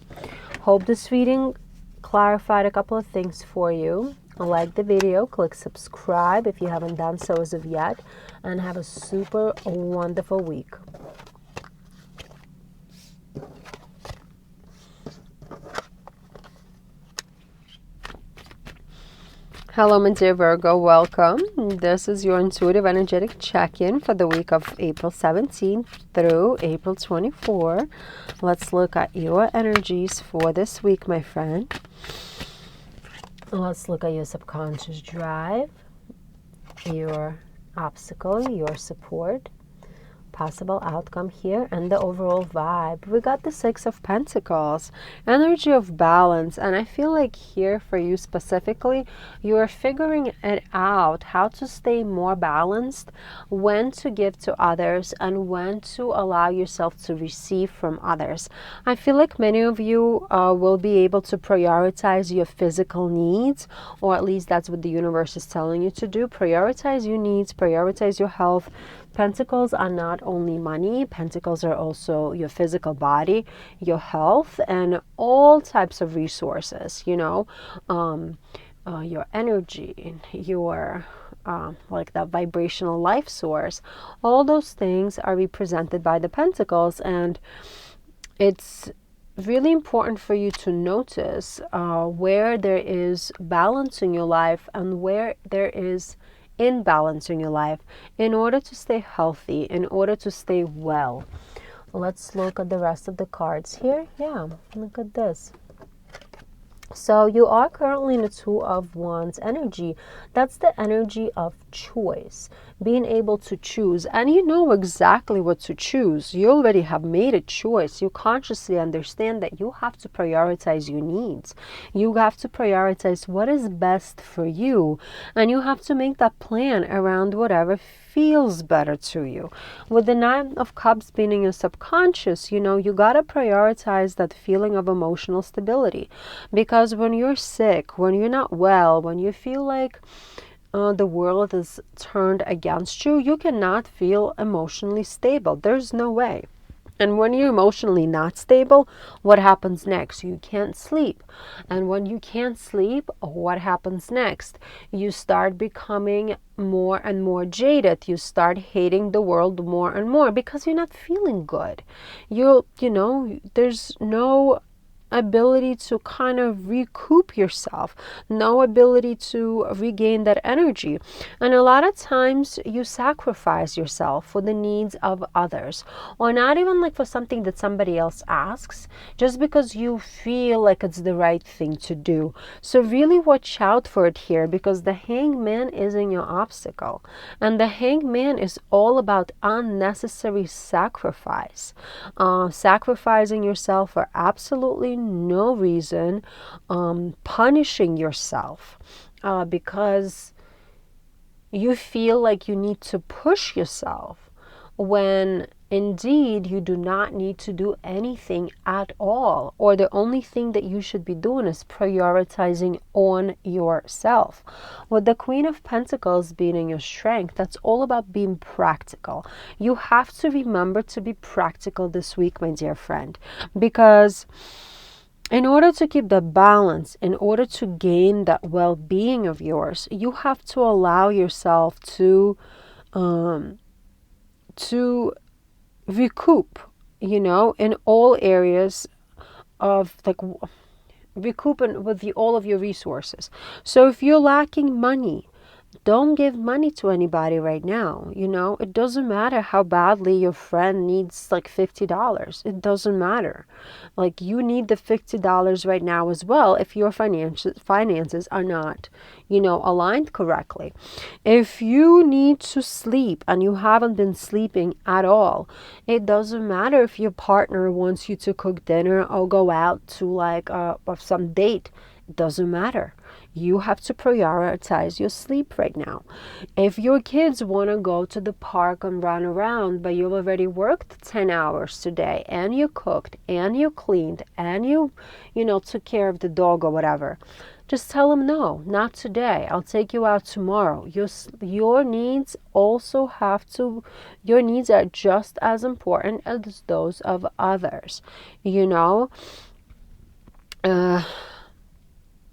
Hope this reading clarified a couple of things for you. Like the video, click subscribe if you haven't done so as of yet, and have a super wonderful week. Hello, my dear Virgo, welcome. This is your intuitive energetic check-in for the week of April 17th through April 24. Let's look at your energies for this week, my friend. Let's look at your subconscious drive, your obstacle, your support, possible outcome here, and the overall vibe. We got the Six of Pentacles, energy of balance, and I feel like here for you specifically, you are figuring it out how to stay more balanced, when to give to others and when to allow yourself to receive from others. I feel like many of you will be able to prioritize your physical needs, or at least that's what the universe is telling you to do. Prioritize your needs, prioritize your health. Pentacles are not only money, pentacles are also your physical body, your health, and all types of resources, you know, your energy, your like that vibrational life source. All those things are represented by the pentacles, and it's really important for you to notice where there is balance in your life and where there is imbalance in your life in order to stay healthy, in order to stay well. Let's look at the rest of the cards here. Yeah, look at this. So you are currently in the Two of Wands energy. That's the energy of choice, being able to choose. And you know exactly what to choose. You already have made a choice. You consciously understand that you have to prioritize your needs. You have to prioritize what is best for you. And you have to make that plan around whatever feels better to you. With the Nine of Cups being in your subconscious, you know, you got to prioritize that feeling of emotional stability. Because when you're sick, when you're not well, when you feel like the world is turned against you, you cannot feel emotionally stable. There's no way. And when you're emotionally not stable, what happens next? You can't sleep. And when you can't sleep, what happens next? You start becoming more and more jaded. You start hating the world more and more because you're not feeling good. You know, there's no ability to kind of recoup yourself, no ability to regain that energy. And a lot of times you sacrifice yourself for the needs of others, or not even like for something that somebody else asks, just because you feel like it's the right thing to do. So really watch out for it here, because the Hangman is in your obstacle, and the Hangman is all about unnecessary sacrifice, sacrificing yourself for absolutely no reason, punishing yourself because you feel like you need to push yourself, when indeed you do not need to do anything at all, or the only thing that you should be doing is prioritizing on yourself. With the Queen of Pentacles being in your strength, that's all about being practical. You have to remember to be practical this week, my dear friend, because in order to keep the balance, in order to gain that well-being of yours, you have to allow yourself to recoup, you know, in all areas of like recoup with all of your resources. So if you're lacking money, Don't give money to anybody right now. You know, it doesn't matter how badly your friend needs like $50. It doesn't matter. Like, you need the $50 right now as well if your finances are not, you know, aligned correctly. If you need to sleep and you haven't been sleeping at all, it doesn't matter if your partner wants you to cook dinner or go out to like some date. It doesn't matter. You have to prioritize your sleep right now. If your kids want to go to the park and run around, but you've already worked 10 hours today and you cooked and you cleaned and you know, took care of the dog or whatever, just tell them no, not today. I'll take you out tomorrow. Your needs also have to, your needs are just as important as those of others. You know, I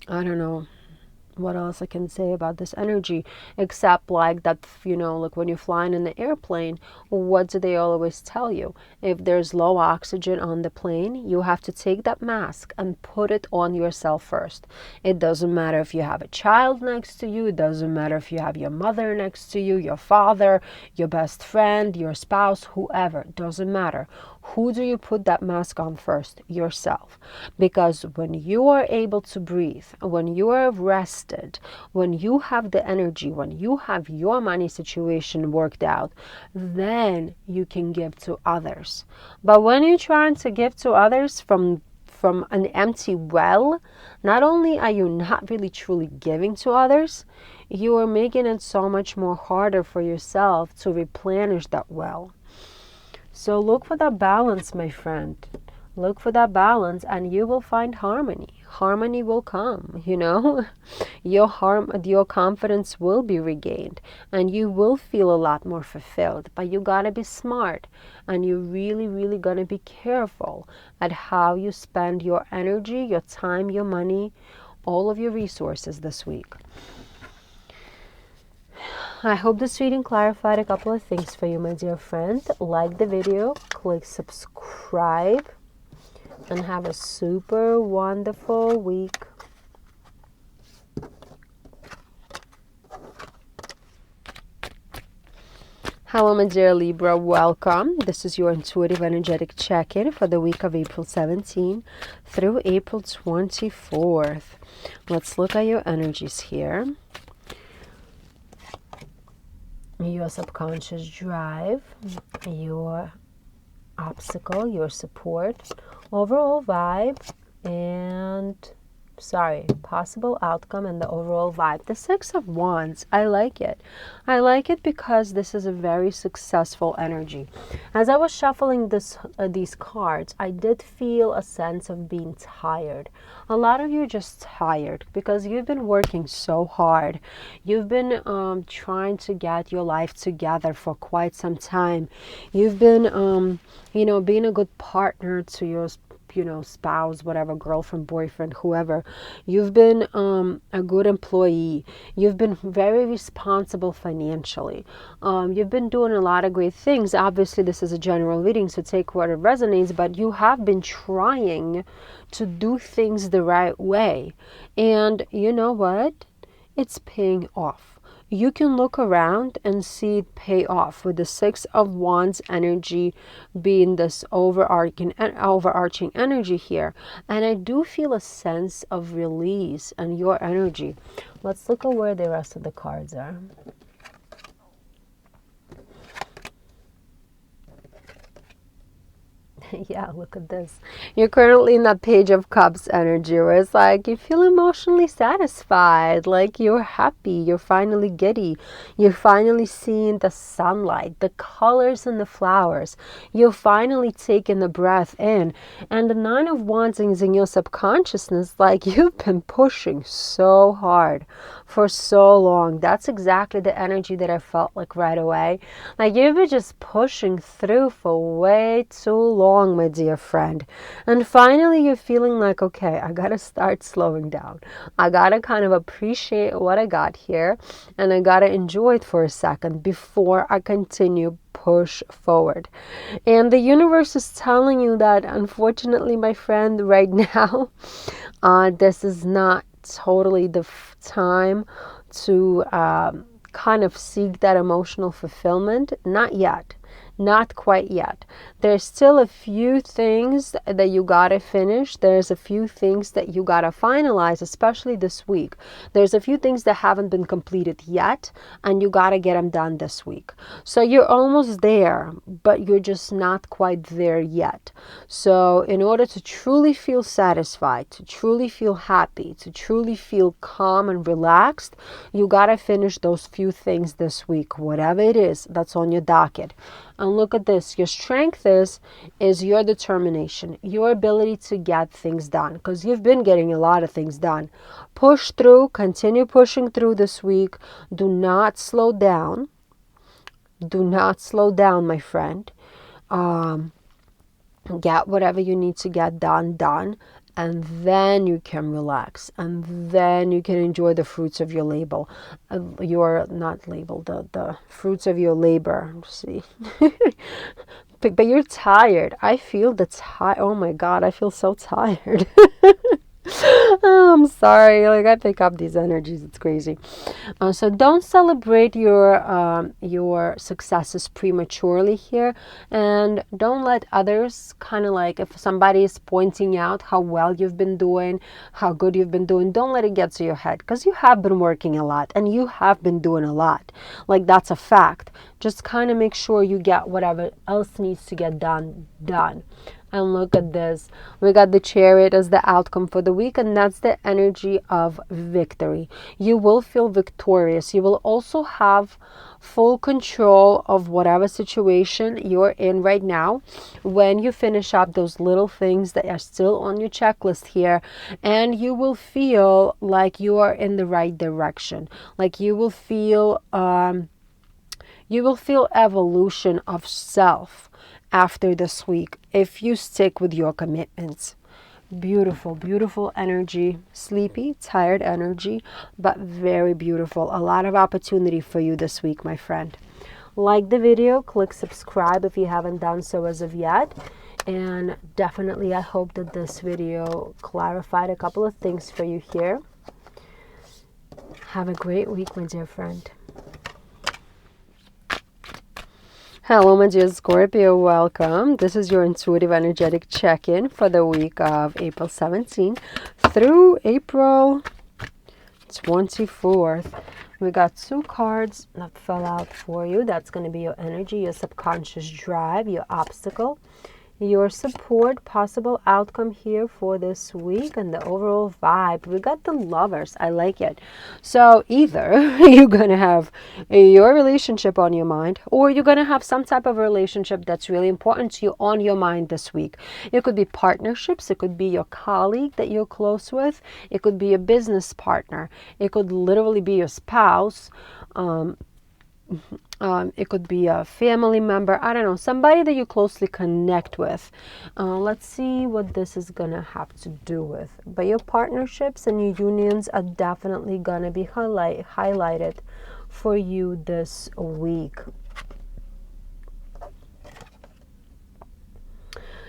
don't know what else I can say about this energy, except like that, you know, like when you're flying in the airplane, what do they always tell you? If there's low oxygen on the plane, you have to take that mask and put it on yourself first. It doesn't matter if you have a child next to you. It doesn't matter if you have your mother next to you, your father, your best friend, your spouse, whoever. It doesn't matter. Who do you put that mask on first? Yourself. Because when you are able to breathe, when you are rested, when you have the energy, when you have your money situation worked out, then you can give to others. But when you're trying to give to others from an empty well, not only are you not really truly giving to others, you are making it so much more harder for yourself to replenish that well. So look for that balance, my friend. Look for that balance and you will find harmony. Harmony will come, you know. Your confidence will be regained and you will feel a lot more fulfilled. But you gotta be smart and you really gotta be careful at how you spend your energy, your time, your money, all of your resources this week. I hope this reading clarified a couple of things for you, my dear friend. Like the video, click subscribe, and have a super wonderful week. Hello, my dear Libra. Welcome. This is your intuitive energetic check-in for the week of April 17 through April 24th. Let's look at your energies here. Your subconscious drive, your obstacle, your support, overall vibe, and possible outcome and the overall vibe. The Six of Wands, I like it. I like it because this is a very successful energy. As I was shuffling these cards, I did feel a sense of being tired. A lot of you are just tired because you've been working so hard. You've been trying to get your life together for quite some time. You've been, you know, being a good partner to your spouse, whatever, girlfriend, boyfriend, whoever. You've been a good employee. You've been very responsible financially. You've been doing a lot of great things. Obviously, this is a general reading, so take what it resonates, but you have been trying to do things the right way. And you know what? It's paying off. You can look around and see it pay off with the Six of Wands energy being this overarching energy here. And I do feel a sense of release in your energy. Let's look at where the rest of the cards are. Yeah, look at this. You're currently in that Page of Cups energy where it's like you feel emotionally satisfied, like you're happy, you're finally giddy, you're finally seeing the sunlight, the colors and the flowers. You're finally taking the breath in. And the Nine of Wands is in your subconsciousness, like you've been pushing so hard for so long. That's exactly the energy that I felt like right away. Like you've been just pushing through for way too long, my dear friend. And finally you're feeling like, okay, I gotta start slowing down. I gotta kind of appreciate what I got here and I gotta enjoy it for a second before I continue push forward. And the universe is telling you that, unfortunately, my friend, right now, this is not totally the time to kind of seek that emotional fulfillment? Not yet. Not quite yet. There's still a few things that you gotta finish. There's a few things that you gotta finalize, especially this week. There's a few things that haven't been completed yet, and you gotta get them done this week. So you're almost there, but you're just not quite there yet. So in order to truly feel satisfied, to truly feel happy, to truly feel calm and relaxed, you gotta finish those few things this week, whatever it is that's on your docket. And look at this. Your strength is your determination, your ability to get things done, because you've been getting a lot of things done. Push through, continue pushing through this week. Do not slow down. Do not slow down, my friend. Get whatever you need to get done. And then you can relax, and then you can enjoy the fruits of your labor. The fruits of your labor. See, but you're tired. I feel the tired. Oh my God, I feel so tired. Oh, I'm sorry. Like, I pick up these energies. It's crazy. So don't celebrate your successes prematurely here, and don't let others kind of like, if somebody is pointing out how well you've been doing, how good you've been doing, don't let it get to your head, because you have been working a lot and you have been doing a lot. Like, that's a fact. Just kind of make sure you get whatever else needs to get done. And look at this. We got the Chariot as the outcome for the week, and that's the energy of victory. You will feel victorious. You will also have full control of whatever situation you're in right now when you finish up those little things that are still on your checklist here, and you will feel like you are in the right direction. Like you will feel evolution of self after this week if you stick with your commitments. Beautiful, beautiful energy. Sleepy, tired energy, but very beautiful. A lot of opportunity for you this week, my friend. Like the video, click subscribe if you haven't done so as of yet. And definitely I hope that this video clarified a couple of things for you here. Have a great week, my dear friend. Hello, my dear Scorpio, welcome. This is your intuitive energetic check-in for the week of April 17th through April 24th. We got 2 cards that fell out for you. That's going to be your energy, your subconscious drive, your obstacle, your support, possible outcome here for this week, and the overall vibe. We got the Lovers. I like it. So either you're going to have your relationship on your mind, or you're going to have some type of relationship that's really important to you on your mind this week. It could be partnerships. It could be your colleague that you're close with. It could be a business partner. It could literally be your spouse. It could be a family member. I don't know, somebody that you closely connect with. Let's see what this is going to have to do with. But your partnerships and your unions are definitely going to be highlighted for you this week.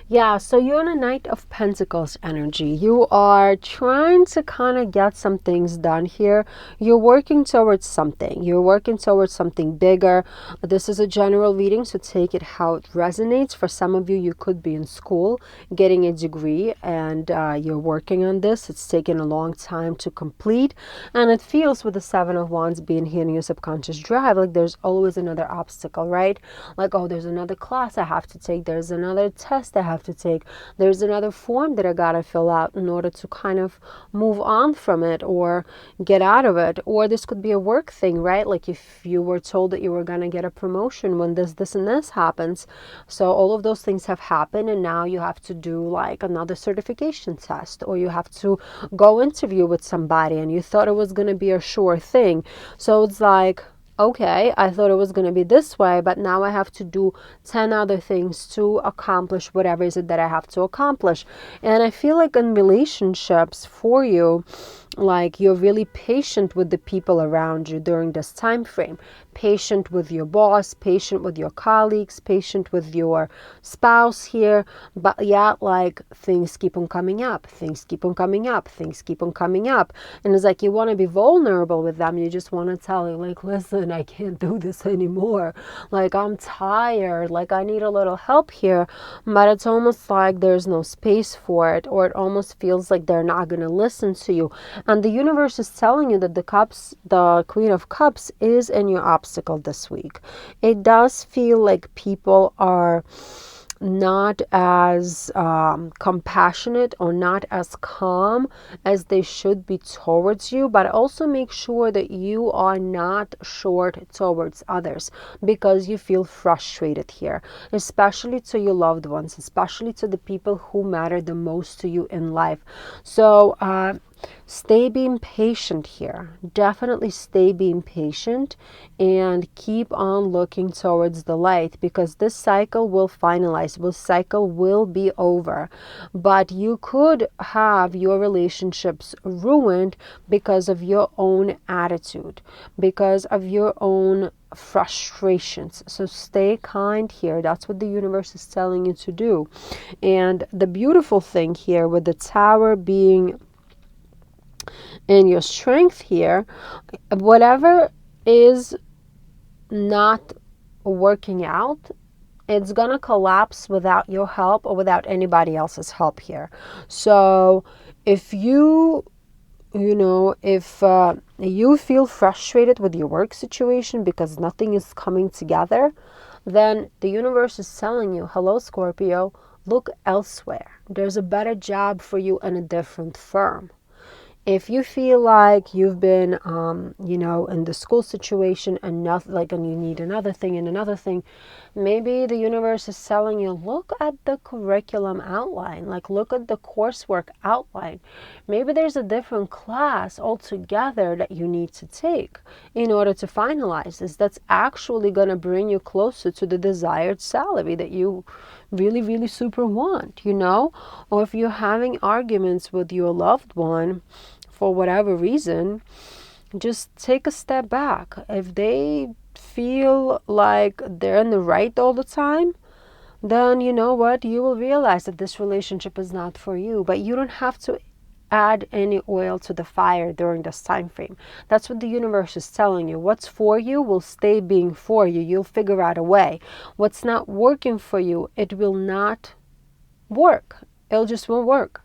Yeah, so you're in a Knight of Pentacles energy. You are trying to kind of get some things done here. You're working towards something. You're working towards something bigger. This is a general reading, so take it how it resonates. For some of you, you could be in school getting a degree, and you're working on this. It's taken a long time to complete, and it feels with the 7 of Wands being here in your subconscious drive, like there's always another obstacle, right? Like, oh, there's another class I have to take. There's another test I have to take. There's another form that I gotta fill out in order to kind of move on from it or get out of it. Or this could be a work thing, right? Like if you were told that you were gonna get a promotion when this and this happens. So all of those things have happened, and now you have to do like another certification test, or you have to go interview with somebody, and you thought it was gonna be a sure thing. So it's like, okay, I thought it was going to be this way, but now I have to do 10 other things to accomplish whatever is it that I have to accomplish. And I feel like in relationships for you, like you're really patient with the people around you during this time frame. Patient with your boss, patient with your colleagues, patient with your spouse here. But yeah, like things keep on coming up, things keep on coming up, things keep on coming up. And it's like you want to be vulnerable with them. You just want to tell you, like, listen, I can't do this anymore. Like, I'm tired. Like, I need a little help here. But it's almost like there's no space for it, or it almost feels like they're not going to listen to you. And the universe is telling you that the Queen of Cups is in your obstacle this week. It does feel like people are not as compassionate or not as calm as they should be towards you, but also make sure that you are not short towards others, because you feel frustrated here, especially to your loved ones, especially to the people who matter the most to you in life. So stay being patient here. Definitely stay being patient and keep on looking towards the light, because this cycle will finalize. This cycle will be over. But you could have your relationships ruined because of your own attitude, because of your own frustrations. So stay kind here. That's what the universe is telling you to do. And the beautiful thing here with the Tower being in your strength here, whatever is not working out, it's gonna collapse without your help or without anybody else's help here. So if you feel frustrated with your work situation because nothing is coming together, then the universe is telling you, hello Scorpio, look elsewhere. There's a better job for you in a different firm. If you feel like you've been, in the school situation and and you need another thing and another thing, maybe the universe is telling you, look at the curriculum outline, like look at the coursework outline. Maybe there's a different class altogether that you need to take in order to finalize this. That's actually going to bring you closer to the desired salary that you really, really super want, Or if you're having arguments with your loved one, for whatever reason, just take a step back. If they feel like they're in the right all the time, then you know what? You will realize that this relationship is not for you. But you don't have to add any oil to the fire during this time frame. That's what the universe is telling you. What's for you will stay being for you. You'll figure out a way. What's not working for you, it will not work. It just won't work.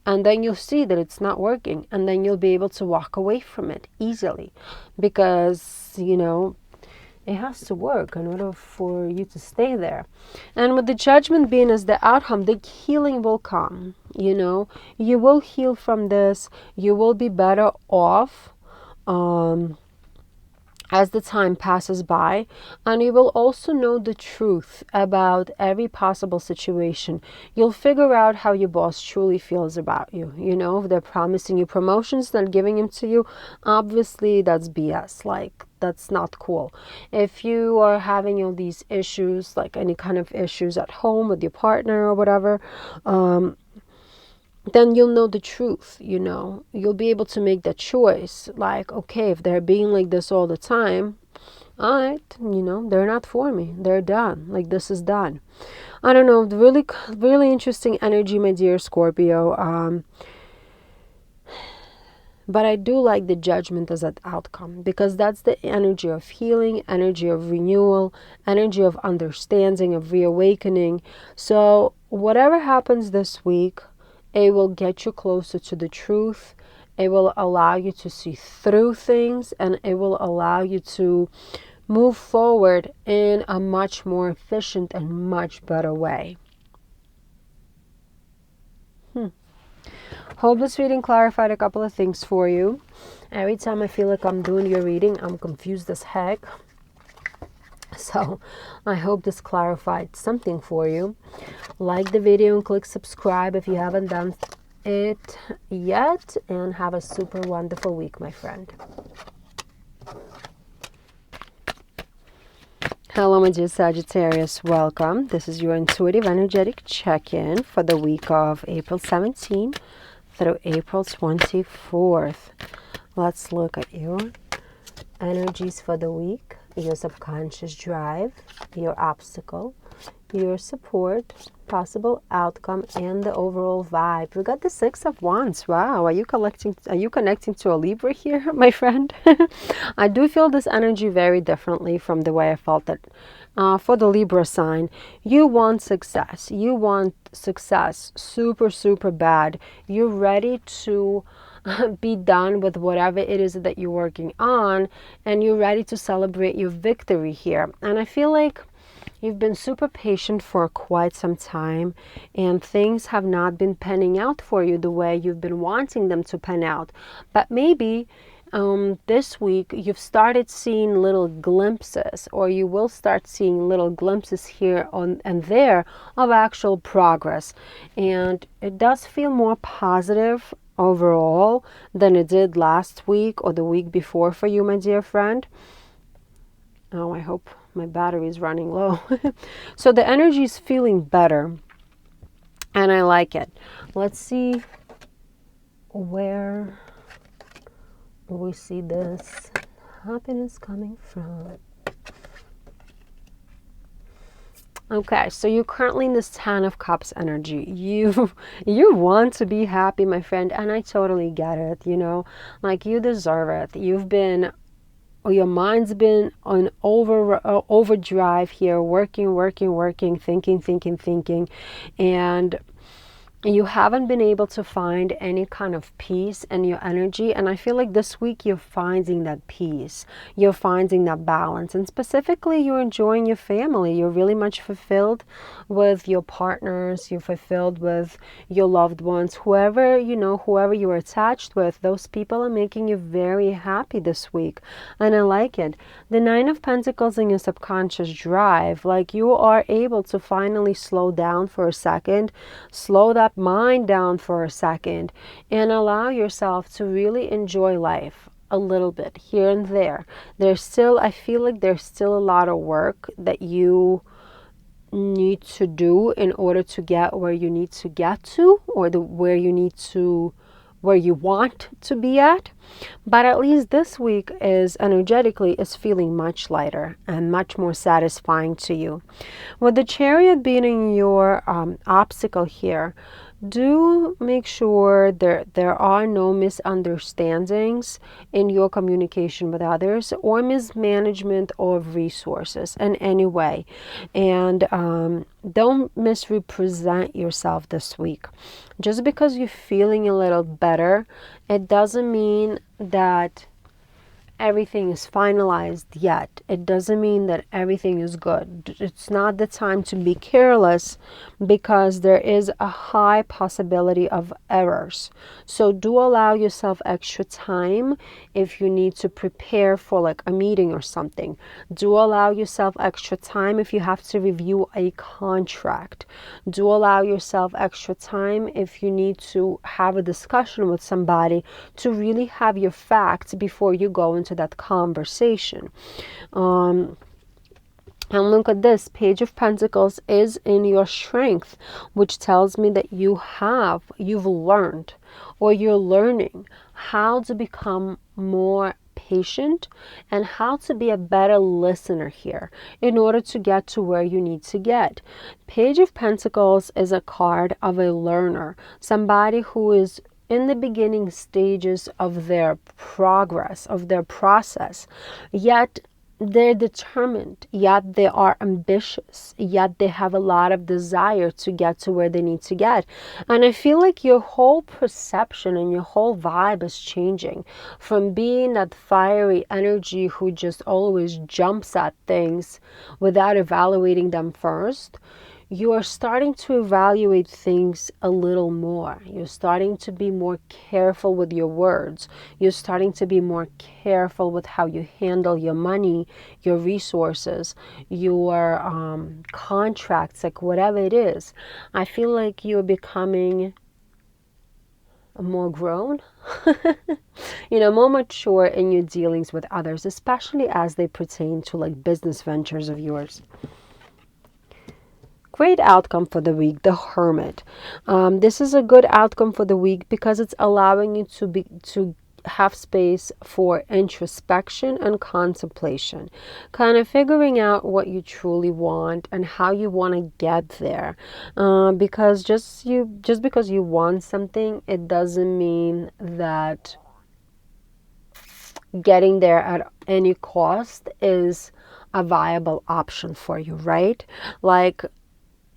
And then you'll see that it's not working. And then you'll be able to walk away from it easily. Because, it has to work in order for you to stay there. And with the Judgment being as the outcome, the healing will come. You will heal from this. You will be better off as the time passes by, and you will also know the truth about every possible situation. You'll figure out how your boss truly feels about you. If they're promising you promotions, not giving them to you, obviously that's BS. Like, that's not cool. If you are having all these issues, like any kind of issues at home with your partner or whatever, then you'll know the truth, You'll be able to make that choice. Like, okay, if they're being like this all the time, all right, they're not for me. They're done. Like, this is done. I don't know. Really, really interesting energy, my dear Scorpio. But I do like the Judgment as an outcome, because that's the energy of healing, energy of renewal, energy of understanding, of reawakening. So whatever happens this week, it will get you closer to the truth. It will allow you to see through things, and it will allow you to move forward in a much more efficient and much better way. Hope this reading clarified a couple of things for you. Every time I feel like I'm doing your reading, I'm confused as heck. So I hope this clarified something for you. Like the video and click subscribe if you haven't done it yet. And have a super wonderful week, my friend. Hello, my dear Sagittarius. Welcome. This is your intuitive energetic check-in for the week of April 17, through April 24th. Let's look at your energies for the week, your subconscious drive, your obstacle, your support, possible outcome, and the overall vibe. We got the Six of Wands. Wow, are you connecting to a Libra here, my friend? I do feel this energy very differently from the way I felt it. For the Libra sign, you want success. You want success super, super bad. You're ready to be done with whatever it is that you're working on, and you're ready to celebrate your victory here. And I feel like you've been super patient for quite some time, and things have not been panning out for you the way you've been wanting them to pan out. But maybe this week you've started seeing little glimpses, or you will start seeing little glimpses here and there of actual progress. And it does feel more positive overall than it did last week or the week before for you, my dear friend. Oh, I hope my battery is running low. So the energy is feeling better, and I like it. Let's see where we see this happiness coming from. Okay, so you're currently in this Ten of Cups energy. You want to be happy, my friend, and I totally get it, like you deserve it. Your mind's been on overdrive here, working, thinking, and you haven't been able to find any kind of peace in your energy. And I feel like this week you're finding that peace, you're finding that balance, and specifically you're enjoying your family. You're really much fulfilled with your partners, you're fulfilled with your loved ones, whoever you're attached with. Those people are making you very happy this week, and I like it. The Nine of Pentacles in your subconscious drive, like you are able to finally slow down for a second, slow that mind down for a second, and allow yourself to really enjoy life a little bit here and there. I feel like there's still a lot of work that you need to do in order to get where you need to get to, or where you want to be at. But at least this week is feeling much lighter and much more satisfying to you. With the Chariot being in your obstacle here, do make sure there are no misunderstandings in your communication with others, or mismanagement of resources in any way. And don't misrepresent yourself this week. Just because you're feeling a little better, it doesn't mean that everything is finalized yet. It doesn't mean that everything is good. It's not the time to be careless, because there is a high possibility of errors. So do allow yourself extra time if you need to prepare for like a meeting or something. Do allow yourself extra time if you have to review a contract. Do allow yourself extra time if you need to have a discussion with somebody to really have your facts before you go into that conversation. And look at this, Page of Pentacles is in your strength, which tells me that you've learned, or you're learning how to become more patient and how to be a better listener here in order to get to where you need to get. Page of Pentacles is a card of a learner, somebody who is in the beginning stages of their progress, of their process, yet they're determined, yet they are ambitious, yet they have a lot of desire to get to where they need to get. And I feel like your whole perception and your whole vibe is changing from being that fiery energy who just always jumps at things without evaluating them first. You are starting to evaluate things a little more. You're starting to be more careful with your words. You're starting to be more careful with how you handle your money, your resources, your contracts, like whatever it is. I feel like you're becoming more grown, more mature in your dealings with others, especially as they pertain to like business ventures of yours. Great outcome for the week, the Hermit. This is a good outcome for the week because it's allowing you to have space for introspection and contemplation, kind of figuring out what you truly want and how you want to get there. Because just because you want something, it doesn't mean that getting there at any cost is a viable option for you, right? Like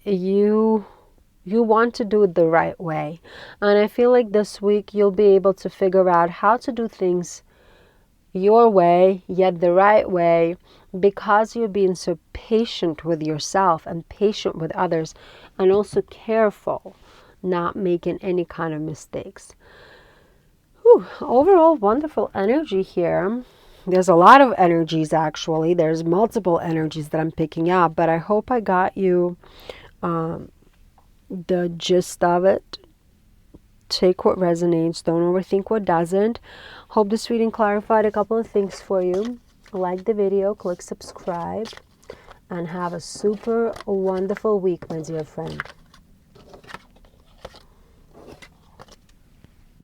you want to do it the right way. And I feel like this week you'll be able to figure out how to do things your way, yet the right way, because you're being so patient with yourself and patient with others, and also careful not making any kind of mistakes. Whew, overall, wonderful energy here. There's a lot of energies, actually. There's multiple energies that I'm picking up, but I hope I got you the gist of it. Take what resonates. Don't overthink what doesn't. Hope this reading clarified a couple of things for you. Like the video, click subscribe, and have a super wonderful week, my dear friend.